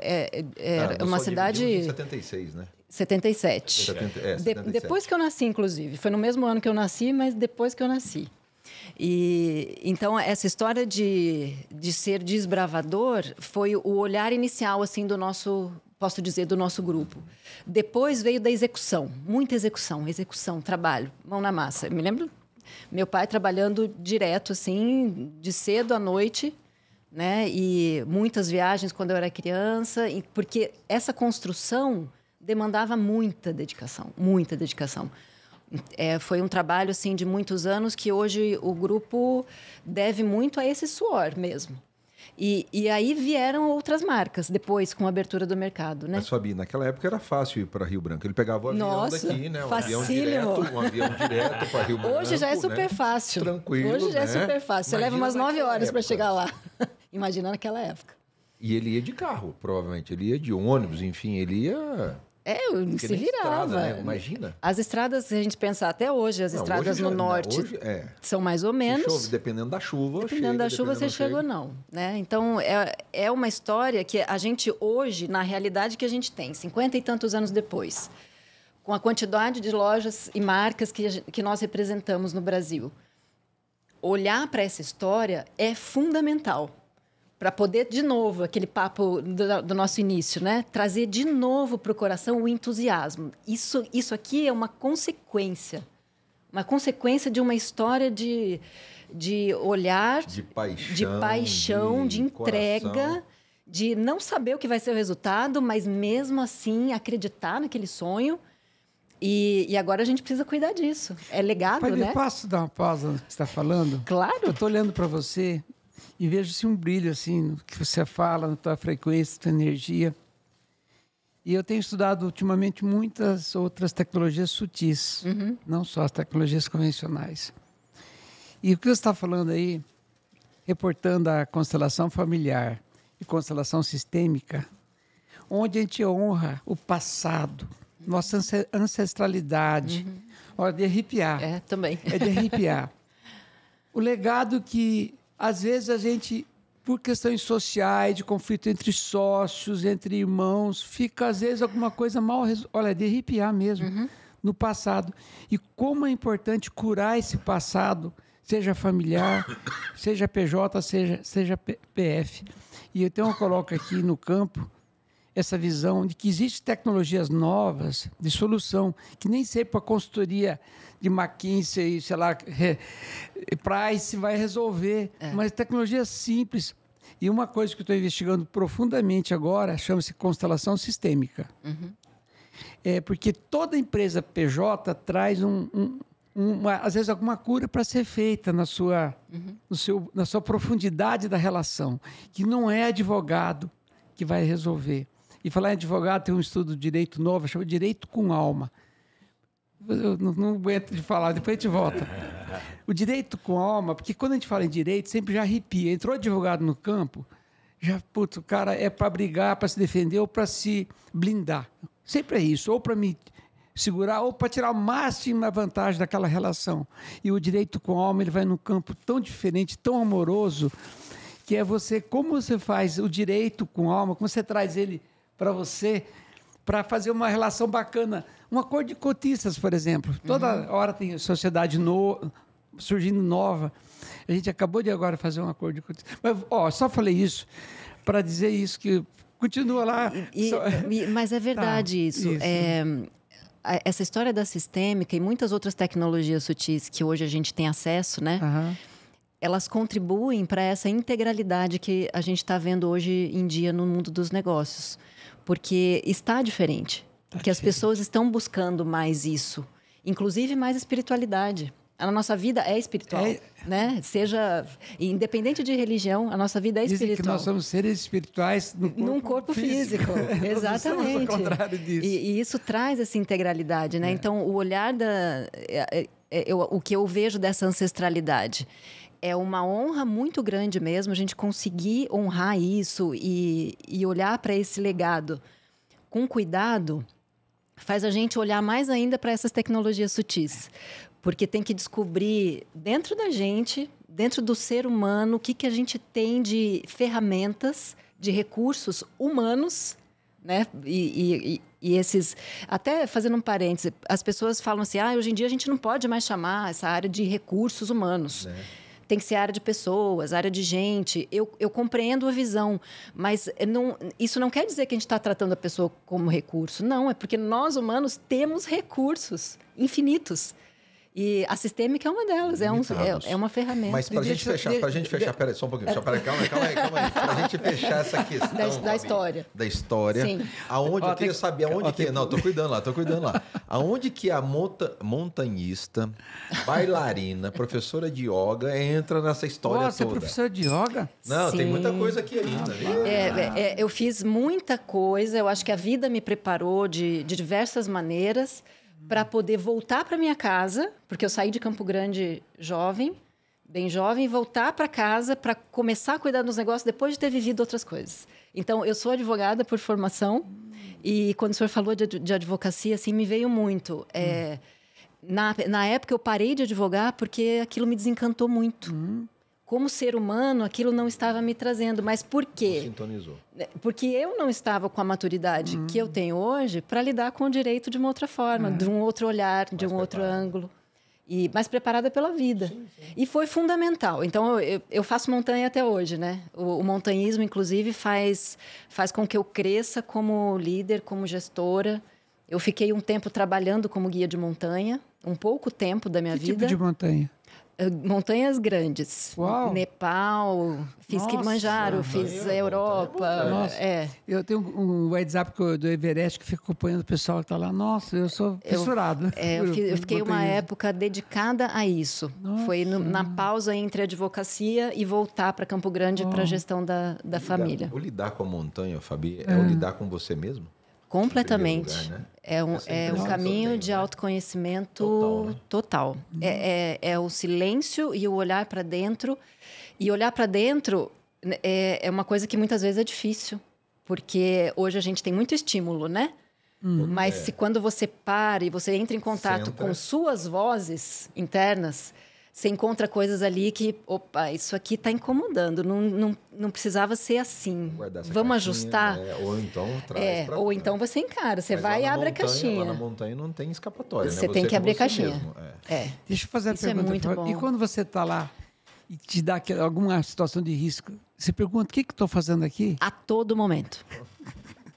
era uma cidade... Em 76, né? 77. 77. Depois que eu nasci, inclusive. Foi no mesmo ano que eu nasci, mas depois que eu nasci. E então, essa história de ser desbravador foi o olhar inicial, assim, do nosso grupo. Depois veio da execução. Muita execução, trabalho, mão na massa. Eu me lembro... Meu pai trabalhando direto, assim, de cedo à noite, né? E muitas viagens quando eu era criança, porque essa construção demandava muita dedicação. Foi um trabalho, assim, de muitos anos que hoje o grupo deve muito a esse suor mesmo. E aí vieram outras marcas, depois, com a abertura do mercado, né? Mas, Fabi, naquela época era fácil ir para Rio Branco. Ele pegava o avião daqui, né? Um avião direto para Rio Branco. Hoje já é super fácil. Tranquilo, Hoje já é super fácil. Você leva umas 9 horas para chegar lá. Imagina naquela época. E ele ia de carro, provavelmente. Ele ia de ônibus, enfim, ele ia... se virava. Estrada, né? Imagina. As estradas, se a gente pensar até hoje, as estradas no norte são mais ou menos. Dependendo da chuva, você chega ou não. Né? Então, é uma história que a gente hoje, na realidade que a gente tem, 50 e tantos anos depois, com a quantidade de lojas e marcas que nós representamos no Brasil, olhar para essa história é fundamental. Para poder, de novo, aquele papo do nosso início, né? Trazer de novo para o coração o entusiasmo. Isso aqui é uma consequência de uma história de olhar, de paixão, de entrega, coração. De não saber o que vai ser o resultado, mas mesmo assim acreditar naquele sonho. E agora a gente precisa cuidar disso. É legado, né? Posso dar uma pausa no que você está falando? Claro. Eu estou olhando para você e vejo um brilho assim no que você fala, na tua frequência, na tua energia. E eu tenho estudado ultimamente muitas outras tecnologias sutis, não só as tecnologias convencionais. E o que você está falando aí, reportando a constelação familiar e constelação sistêmica, onde a gente honra o passado, nossa ancestralidade. Olha, de arrepiar. Também. É de arrepiar. O legado que às vezes a gente, por questões sociais, de conflito entre sócios, entre irmãos, fica às vezes alguma coisa mal resolvida. Olha, de arrepiar mesmo, no passado. E como é importante curar esse passado, seja familiar, seja PJ, seja PF. E então eu coloco aqui no campo essa visão de que existem tecnologias novas de solução, que nem sempre a consultoria de McKinsey, sei lá, Price vai resolver, mas tecnologias simples. E uma coisa que eu estou investigando profundamente agora chama-se constelação sistêmica. Porque toda empresa PJ traz às vezes alguma cura para ser feita na sua profundidade da relação, que não é advogado que vai resolver. E falar em advogado, tem um estudo de direito novo, chama Direito com Alma. Eu não aguento de falar, depois a gente volta. O direito com alma, porque quando a gente fala em direito, sempre já arrepia. Entrou advogado no campo, o cara é para brigar, para se defender ou para se blindar. Sempre é isso, ou para me segurar ou para tirar a máxima vantagem daquela relação. E o direito com alma, ele vai num campo tão diferente, tão amoroso, que é como você faz o direito com alma, como você traz ele para você, para fazer uma relação bacana. Um acordo de cotistas, por exemplo. Toda hora tem sociedade surgindo nova. A gente acabou de agora fazer um acordo de cotistas. Mas, só falei isso para dizer isso, que continua lá. Mas é verdade isso. Essa história da sistêmica e muitas outras tecnologias sutis que hoje a gente tem acesso, né? Elas contribuem para essa integralidade que a gente está vendo hoje em dia no mundo dos negócios. Porque está diferente. Porque as pessoas estão buscando mais isso. Inclusive mais espiritualidade. A nossa vida é espiritual, né? Seja independente de religião, a nossa vida é espiritual. Dizem que nós somos seres espirituais num corpo físico. Exatamente. Ao contrário disso. E isso traz essa integralidade, né? Então, o olhar o que eu vejo dessa ancestralidade é uma honra muito grande mesmo a gente conseguir honrar isso e olhar para esse legado com cuidado. Faz a gente olhar mais ainda para essas tecnologias sutis. Porque tem que descobrir dentro da gente, dentro do ser humano, o que a gente tem de ferramentas, de recursos humanos, né? E esses... Até fazendo um parêntese, as pessoas falam assim, hoje em dia a gente não pode mais chamar essa área de recursos humanos. Tem que ser área de pessoas, área de gente. Eu compreendo a visão, mas isso não quer dizer que a gente está tratando a pessoa como recurso. Não, é porque nós, humanos, temos recursos infinitos. E a sistêmica é uma delas, é uma ferramenta. Mas para a gente fechar, peraí, só um pouquinho. Calma aí. Para a gente fechar essa questão... Da história. Da história. Sim. Eu queria saber aonde que... Não, tô cuidando lá. Aonde que a montanhista, bailarina, professora de yoga entra nessa história toda? Você é professora de yoga? Não, Sim. Tem muita coisa aqui ainda. Eu fiz muita coisa, eu acho que a vida me preparou de diversas maneiras para poder voltar para minha casa, porque eu saí de Campo Grande bem jovem, e voltar para casa para começar a cuidar dos negócios depois de ter vivido outras coisas. Então, eu sou advogada por formação e quando o senhor falou de advocacia, assim, me veio muito. Na época, eu parei de advogar porque aquilo me desencantou muito. Como ser humano, aquilo não estava me trazendo. Mas por quê? Sintonizou. Porque eu não estava com a maturidade que eu tenho hoje para lidar com o direito de uma outra forma, de um outro olhar, de um outro ângulo. E mais preparada pela vida. Sim. E foi fundamental. Então, eu faço montanha até hoje, né? O montanhismo, inclusive, faz com que eu cresça como líder, como gestora. Eu fiquei um tempo trabalhando como guia de montanha, um pouco tempo da minha vida. Que tipo de montanha? Montanhas grandes. Uau. Nepal, fiz Kilimanjaro, fiz a Europa. Nossa. Eu tenho um WhatsApp do Everest que fica acompanhando o pessoal que está lá. Nossa, eu sou fissurado. Eu fiquei uma época dedicada a isso. Nossa. Foi na pausa entre a advocacia e voltar para Campo Grande para a gestão da família. O lidar com a montanha, Fabi, é o lidar com você mesmo? Completamente. Lugar, né? É um caminho de autoconhecimento total. É o silêncio e o olhar para dentro. E olhar para dentro é uma coisa que muitas vezes é difícil. Porque hoje a gente tem muito estímulo, né? Mas quando você para e você entra em contato com suas vozes internas, você encontra coisas ali que, isso aqui está incomodando, não precisava ser assim. Vamos ajustar. Ou então traz ou então você encara, você vai e abre a caixinha. Lá na montanha não tem escapatória, você tem que abrir a caixinha. Deixa eu fazer uma pergunta. É muito bom. E quando você está lá e te dá alguma situação de risco, você pergunta, o que estou fazendo aqui? A todo momento.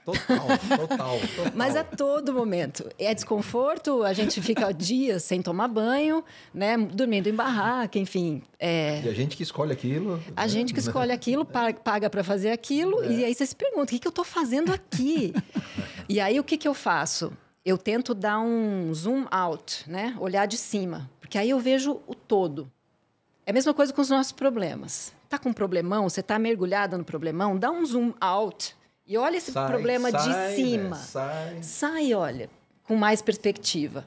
Total. Mas a todo momento. É desconforto, a gente fica dias sem tomar banho, né? Dormindo em barraca, enfim. E a gente que escolhe aquilo. A gente que escolhe aquilo, paga para fazer aquilo, e aí você se pergunta, o que eu estou fazendo aqui? E aí, o que eu faço? Eu tento dar um zoom out, né? Olhar de cima, porque aí eu vejo o todo. É a mesma coisa com os nossos problemas. Tá com um problemão, você está mergulhada no problemão, dá um zoom out e olha esse problema de cima. Né? Sai, olha, com mais perspectiva.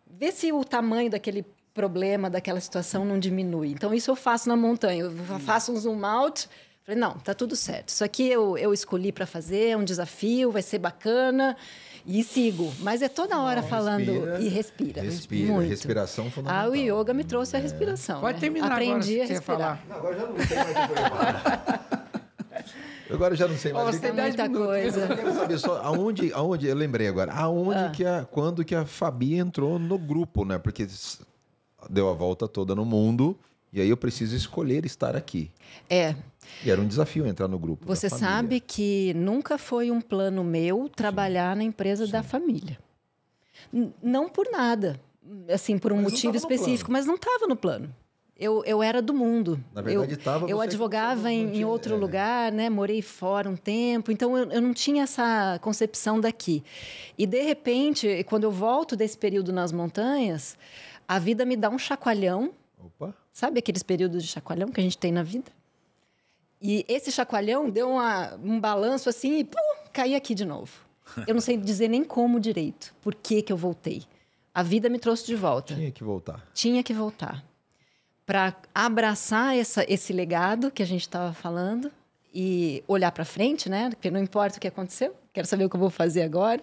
Vê se o tamanho daquele problema, daquela situação não diminui. Então, isso eu faço na montanha. Eu faço um zoom out, falei, não, tá tudo certo. Isso aqui eu escolhi para fazer, é um desafio, vai ser bacana. E sigo. Mas é toda hora falando e respira. Muito. Respiração fundamental. O yoga me trouxe a respiração. Pode terminar Aprendi agora, a respirar. Não, agora já não sei mais o que preparar. Agora já não sei mais. Tem muita coisa. Eu quero saber só aonde eu lembrei agora. Quando que a Fabi entrou no grupo, né? Porque deu a volta toda no mundo e aí eu preciso escolher estar aqui. E era um desafio entrar no grupo. Você sabe que nunca foi um plano meu trabalhar na empresa da família. Não por nada, assim, por um motivo específico, mas não estava no plano. Eu era do mundo. Na verdade, eu advogava em outro lugar, né? Morei fora um tempo, então eu não tinha essa concepção daqui. E, de repente, quando eu volto desse período nas montanhas, a vida me dá um chacoalhão. Opa. Sabe aqueles períodos de chacoalhão que a gente tem na vida? E esse chacoalhão deu um balanço assim e caí aqui de novo. Eu não sei dizer nem como direito. Por que eu voltei? A vida me trouxe de volta. Tinha que voltar. Para abraçar esse legado que a gente estava falando e olhar para frente, né? Porque não importa o que aconteceu, quero saber o que eu vou fazer agora.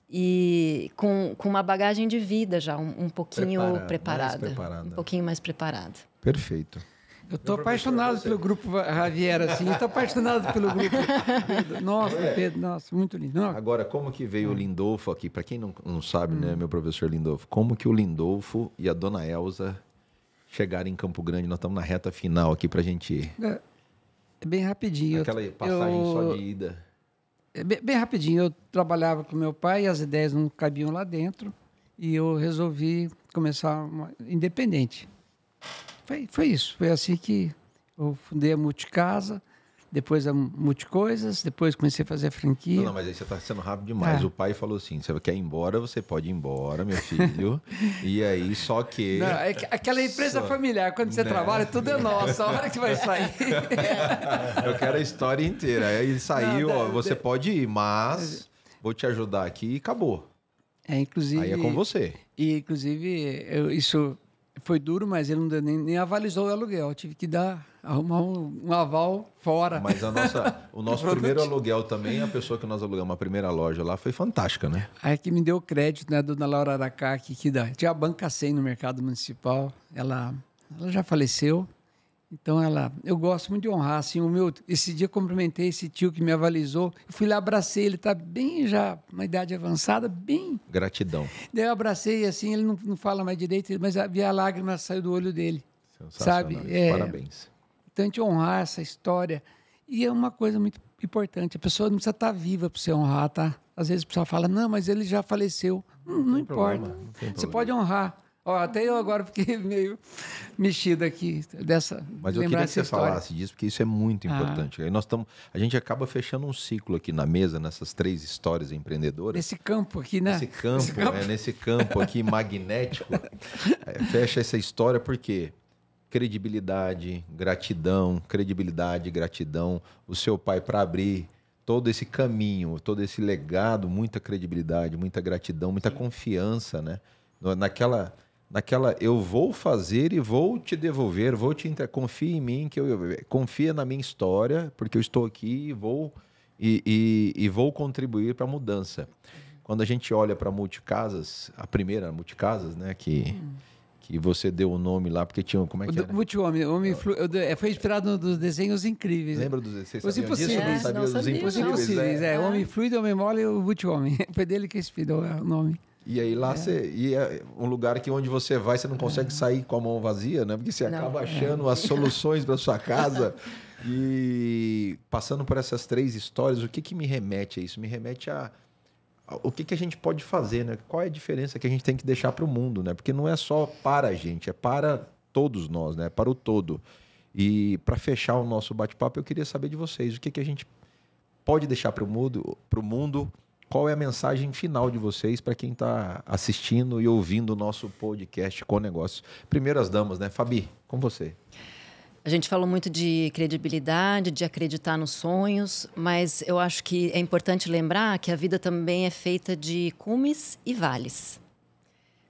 E com uma bagagem de vida já um pouquinho preparada. Um pouquinho mais preparada. Perfeito. Eu estou apaixonado pelo grupo Javier, assim. Eu estou apaixonado pelo grupo. Nossa, Pedro, nossa, muito lindo. Agora, como que veio o Lindolfo aqui? Para quem não sabe, né, meu professor Lindolfo, como que o Lindolfo e a dona Elza chegaram em Campo Grande? Nós estamos na reta final aqui para a gente ir. É bem rapidinho. Aquela passagem só de ida. Bem rapidinho. Eu trabalhava com meu pai e as ideias não cabiam lá dentro. E eu resolvi começar independente. Foi isso. Foi assim que eu fundei a Multicasa, depois a Multicoisas, depois comecei a fazer a franquia. Não, mas aí você está sendo rápido demais. O pai falou assim, você quer ir embora, você pode ir embora, meu filho. E aí, só que... Não, aquela empresa familiar, quando você trabalha, tudo é nosso. A hora que vai sair... Eu quero a história inteira. Aí ele saiu, você pode ir, mas vou te ajudar aqui e acabou. Inclusive... Aí é com você. E, inclusive, isso... Foi duro, mas ele não deu, nem avalizou o aluguel. Eu tive que arrumar um aval fora. Mas o nosso primeiro aluguel também, a pessoa que nós alugamos a primeira loja lá, foi fantástica, né? Aí que me deu o crédito, né, a dona Laura Aracá, que tinha a Banca 100 no mercado municipal. Ela já faleceu. Então, eu gosto muito de honrar. Assim, esse dia eu cumprimentei esse tio que me avalizou. Eu fui lá, abracei. Ele está bem já, uma idade avançada, bem... Gratidão. Daí eu abracei, assim, ele não fala mais direito, mas havia a lágrima saiu do olho dele. Sabe? Parabéns. Então, a gente honrar essa história. E é uma coisa muito importante. A pessoa não precisa estar viva para você honrar, tá? Às vezes a pessoa fala, não, mas ele já faleceu. Não importa. Você pode honrar. Até eu agora fiquei meio mexido aqui dessa. Mas eu queria que você falasse disso, porque isso é muito importante. Aí a gente acaba fechando um ciclo aqui na mesa, nessas 3 histórias empreendedoras. Nesse campo aqui, né? Nesse campo aqui magnético. Fecha essa história porque credibilidade, gratidão, o seu pai para abrir todo esse caminho, todo esse legado, muita credibilidade, muita gratidão, muita confiança, né? Naquela eu vou fazer e vou te devolver, confia em mim, confia na minha história, porque eu estou aqui e vou contribuir para a mudança. Quando a gente olha para a Multicasas, a primeira Multicasas, né, que você deu o nome lá, porque tinha... Como é que era? Multi-Homem. Foi inspirado nos desenhos incríveis. Lembra dos desenhos? Os Impossíveis. Os Impossíveis. O Homem Fluido, o Homem Mole e o Multi-Homem. Foi dele que inspirou o nome. E aí lá é um lugar que onde você vai, você não consegue sair com a mão vazia, né? Porque você acaba achando as soluções para sua casa. E passando por essas 3 histórias, o que me remete a isso? Me remete a o que a gente pode fazer, né? Qual é a diferença que a gente tem que deixar para o mundo, né? Porque não é só para a gente, é para todos nós, né? Para o todo. E para fechar o nosso bate-papo, eu queria saber de vocês, o que a gente pode deixar para o mundo, qual é a mensagem final de vocês para quem está assistindo e ouvindo o nosso podcast Com Negócios. Primeiro as damas, né? Fabi, com você. A gente falou muito de credibilidade, de acreditar nos sonhos, mas eu acho que é importante lembrar que a vida também é feita de cumes e vales.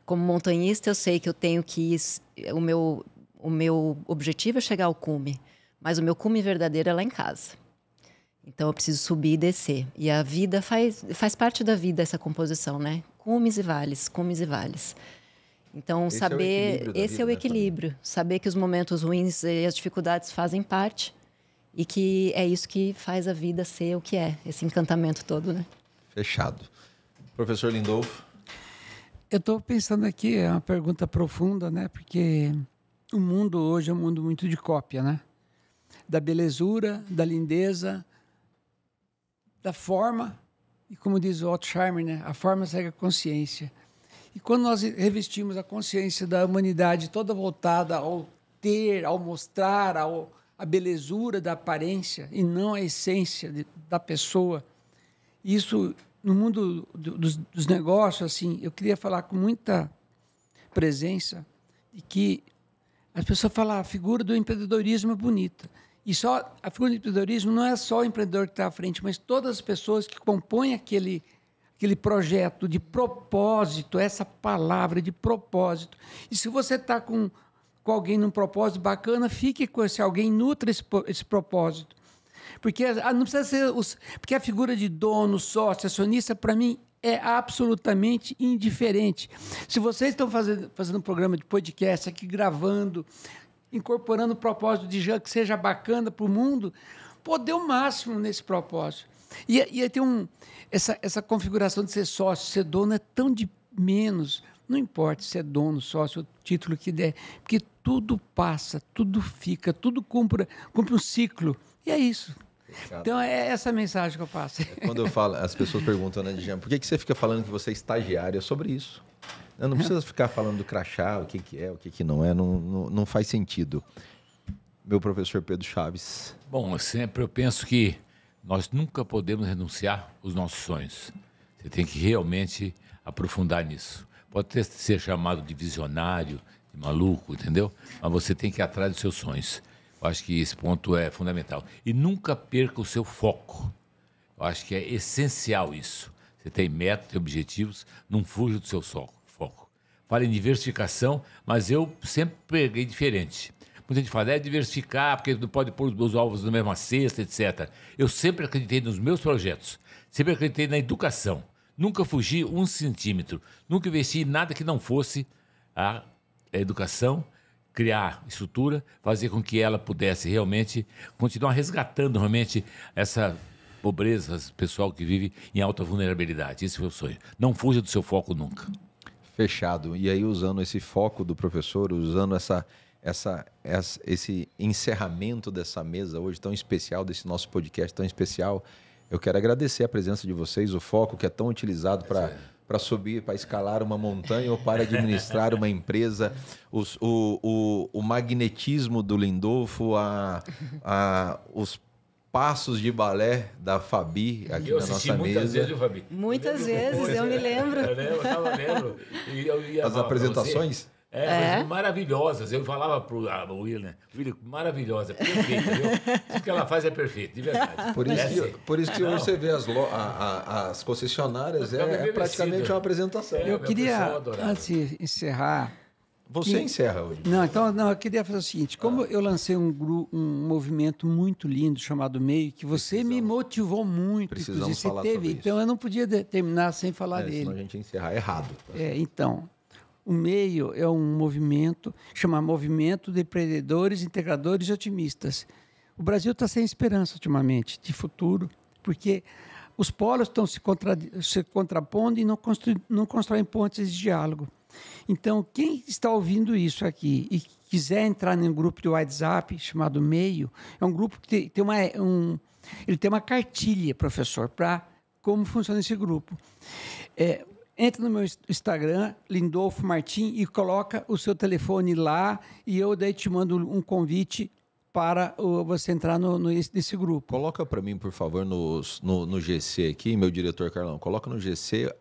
Como montanhista, eu sei que eu tenho que ir, o meu objetivo é chegar ao cume, mas o meu cume verdadeiro é lá em casa. Então eu preciso subir e descer. E a vida faz parte da vida essa composição, né? Cumes e vales, cumes e vales. Então, esse é o equilíbrio. Saber que os momentos ruins e as dificuldades fazem parte e que é isso que faz a vida ser o que é, esse encantamento todo, né? Fechado. Professor Lindolfo. Eu estou pensando aqui, é uma pergunta profunda, né? Porque o mundo hoje é um mundo muito de cópia, né? Da belezura, da lindeza, da forma. E como diz o Otto Scharmer, né? A forma segue a consciência. E quando nós revestimos a consciência da humanidade toda voltada ao ter, ao mostrar, a belezura da aparência e não a essência da pessoa, isso no mundo dos negócios, assim, eu queria falar com muita presença de que as pessoas falam a figura do empreendedorismo é bonita. E só a figura do empreendedorismo não é só o empreendedor que está à frente, mas todas as pessoas que compõem aquele projeto de propósito, essa palavra de propósito. E se você está com alguém num propósito bacana, fique com esse alguém, nutra esse propósito. Porque não precisa ser porque a figura de dono, sócio, acionista, para mim, é absolutamente indiferente. Se vocês estão fazendo um programa de podcast aqui, gravando, incorporando o propósito de já que seja bacana para o mundo, pô, dê o máximo nesse propósito. E aí tem essa configuração de ser sócio, ser dono é tão de menos. Não importa se é dono, sócio, o título que der, porque tudo passa, tudo fica, tudo cumpre um ciclo. E é isso. Fechado. Então, é essa a mensagem que eu passo. Quando eu falo, as pessoas perguntam, né, Djalma, por que você fica falando que você é estagiário? É sobre isso. Não precisa ficar falando do crachá, o que é, o que não é, não faz sentido. Meu professor Pedro Chaves. Bom, sempre eu penso que nós nunca podemos renunciar aos nossos sonhos. Você tem que realmente aprofundar nisso. Pode ser chamado de visionário, de maluco, entendeu? Mas você tem que ir atrás dos seus sonhos. Eu acho que esse ponto é fundamental. E nunca perca o seu foco. Eu acho que é essencial isso. Você tem metas, tem objetivos, não fuja do seu foco. Fala em diversificação, mas eu sempre peguei diferente. Muita gente fala, diversificar, porque não pode pôr os ovos na mesma cesta, etc. Eu sempre acreditei nos meus projetos, sempre acreditei na educação. Nunca fugi 1 centímetro, nunca investi em nada que não fosse a educação, criar estrutura, fazer com que ela pudesse realmente continuar resgatando realmente essa pobreza, esse pessoal que vive em alta vulnerabilidade. Esse foi o sonho. Não fuja do seu foco nunca. Fechado. E aí, usando esse foco do professor, usando esse encerramento dessa mesa hoje tão especial, desse nosso podcast tão especial, eu quero agradecer a presença de vocês, o foco que é tão utilizado para subir, para escalar uma montanha ou para administrar uma empresa, o magnetismo do Lindolfo, os passos de balé da Fabi aqui na nossa muitas mesa. Vezes, Fabi? Muitas vezes, eu me lembro. Eu lembro. As apresentações? Maravilhosas. Eu falava para o William, maravilhosa, perfeita, viu? Tudo que ela faz é perfeito, de verdade. Por isso que hoje você vê as concessionárias, é praticamente uma apresentação. Eu queria, antes de encerrar... Você encerra hoje. Não, eu queria fazer o seguinte, como eu lancei um movimento muito lindo chamado MEIO, que você me motivou muito, Precisamos falar sobre isso. Então eu não podia terminar sem falar dele. Senão a gente encerrar errado. Então, o MEIO é um movimento, chama Movimento de Empreendedores, Integradores e Otimistas. O Brasil está sem esperança ultimamente, de futuro, porque os polos estão se contrapondo e não constroem pontes de diálogo. Então, quem está ouvindo isso aqui e quiser entrar num grupo de WhatsApp chamado Meio, é um grupo que ele tem uma cartilha, professor, para como funciona esse grupo. Entra no meu Instagram, Lindolfo Martim, e coloca o seu telefone lá, e eu daí te mando um convite para você entrar nesse grupo. Coloca para mim, por favor, no GC aqui, meu diretor Carlão. Coloca no GC,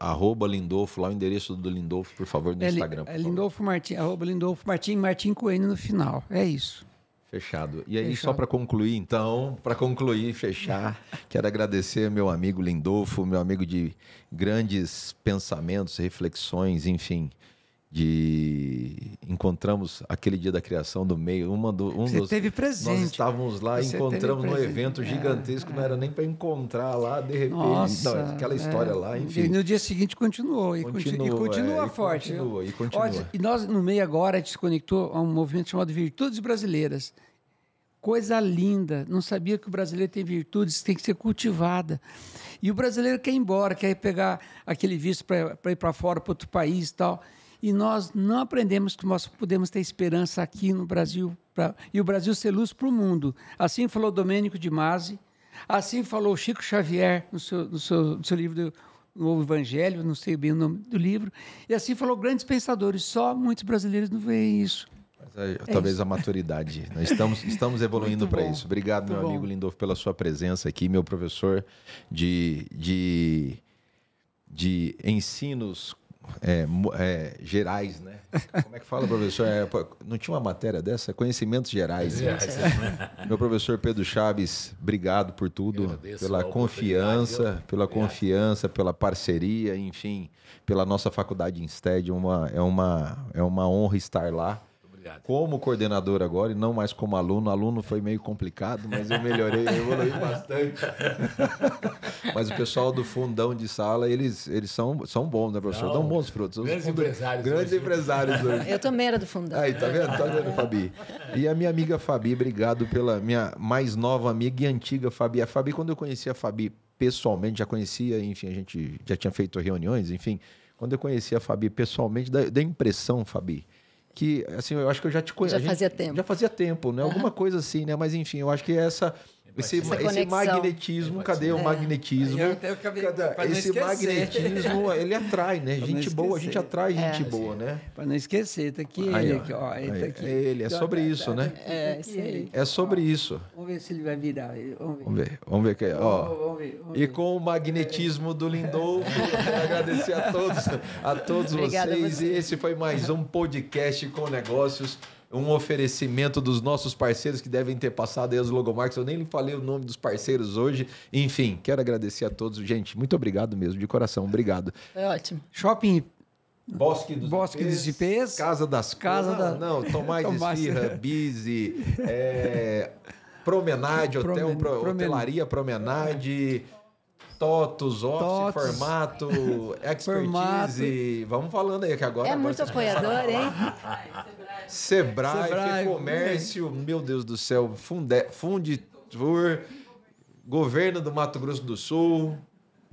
@Lindolfo, lá o endereço do Lindolfo, por favor, no Instagram. Lindolfo Martim, @Lindolfo Martim, Martim com N no final. É isso. Fechado. E aí, só para concluir, então, fechar, quero agradecer meu amigo Lindolfo, meu amigo de grandes pensamentos, reflexões, enfim, encontramos aquele dia da criação do Meio, Você teve presente. Nós estávamos lá, encontramos num evento gigantesco, não era nem para encontrar lá, de repente, Nossa, aquela história lá, enfim. E no dia seguinte continuou, e continua forte. Continua. E nós, no Meio agora, a gente se conectou a um movimento chamado Virtudes Brasileiras. Coisa linda, não sabia que o brasileiro tem virtudes, tem que ser cultivada. E o brasileiro quer ir embora, quer pegar aquele visto para ir para fora, para outro país e tal. E nós não aprendemos que nós podemos ter esperança aqui no Brasil, e o Brasil ser luz para o mundo. Assim falou Domênico de Masi, assim falou Chico Xavier no seu livro do Novo Evangelho, não sei bem o nome do livro, e assim falou grandes pensadores, só muitos brasileiros não veem isso. Talvez isso. A maturidade. Nós estamos evoluindo para isso. Obrigado, meu amigo Lindolfo, pela sua presença aqui, meu professor de ensinos gerais, né? Como é que fala, professor? Não tinha uma matéria dessa? Conhecimentos gerais. Meu professor Pedro Chaves, obrigado por tudo, pela confiança, pela parceria, enfim, pela nossa faculdade Insted. É uma honra estar lá. Como coordenador agora e não mais como aluno. Aluno foi meio complicado, mas eu evoluí bastante. Mas o pessoal do fundão de sala, eles são bons, né, professor? Dão bons frutos. Grandes empresários hoje. Eu também era do fundão. Aí, tá vendo? Tá vendo, Fabi? E a minha amiga Fabi, obrigado pela minha mais nova amiga e antiga Fabi. A Fabi, quando eu conheci a Fabi pessoalmente, já conhecia, enfim, a gente já tinha feito reuniões, enfim. Quando eu conheci a Fabi pessoalmente, da impressão, Fabi, que, assim, eu acho que eu já te conheço. Já fazia tempo. Já fazia tempo, né? Alguma coisa assim, né? Mas, enfim, eu acho que esse magnetismo, cadê o magnetismo? Esse magnetismo, ele atrai, né? Gente boa, a gente atrai gente boa, né? Para não esquecer, tá aqui ele, aqui, ó. É sobre isso, né? É sobre isso. Vamos ver se ele vai virar. Vamos ver. Ó. E com o magnetismo do Lindolfo, quero agradecer a todos vocês. E esse foi mais um podcast com negócios. Um oferecimento dos nossos parceiros que devem ter passado aí as logomarcas. Eu nem lhe falei o nome dos parceiros hoje. Enfim, quero agradecer a todos. Gente, muito obrigado mesmo, de coração. Obrigado. É ótimo. Shopping Bosque dos Ipês. Casa das Coisas. Não, Tomás Esfirra, Bize, Promenade, Hotelaria Promenade... TOTUS, Office, Formato, Expertise. Vamos falando aí, que agora... muito apoiador, hein? Sebrae, Comércio, meu Deus do céu, Funditur, Governo do Mato Grosso do Sul.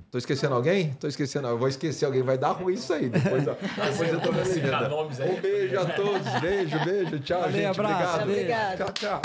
Tô esquecendo alguém? Eu vou esquecer alguém, vai dar ruim isso aí. Depois eu tô vendo. Um beijo a todos, beijo, tchau, gente. Abraço. Obrigado. Obrigado. Tchau.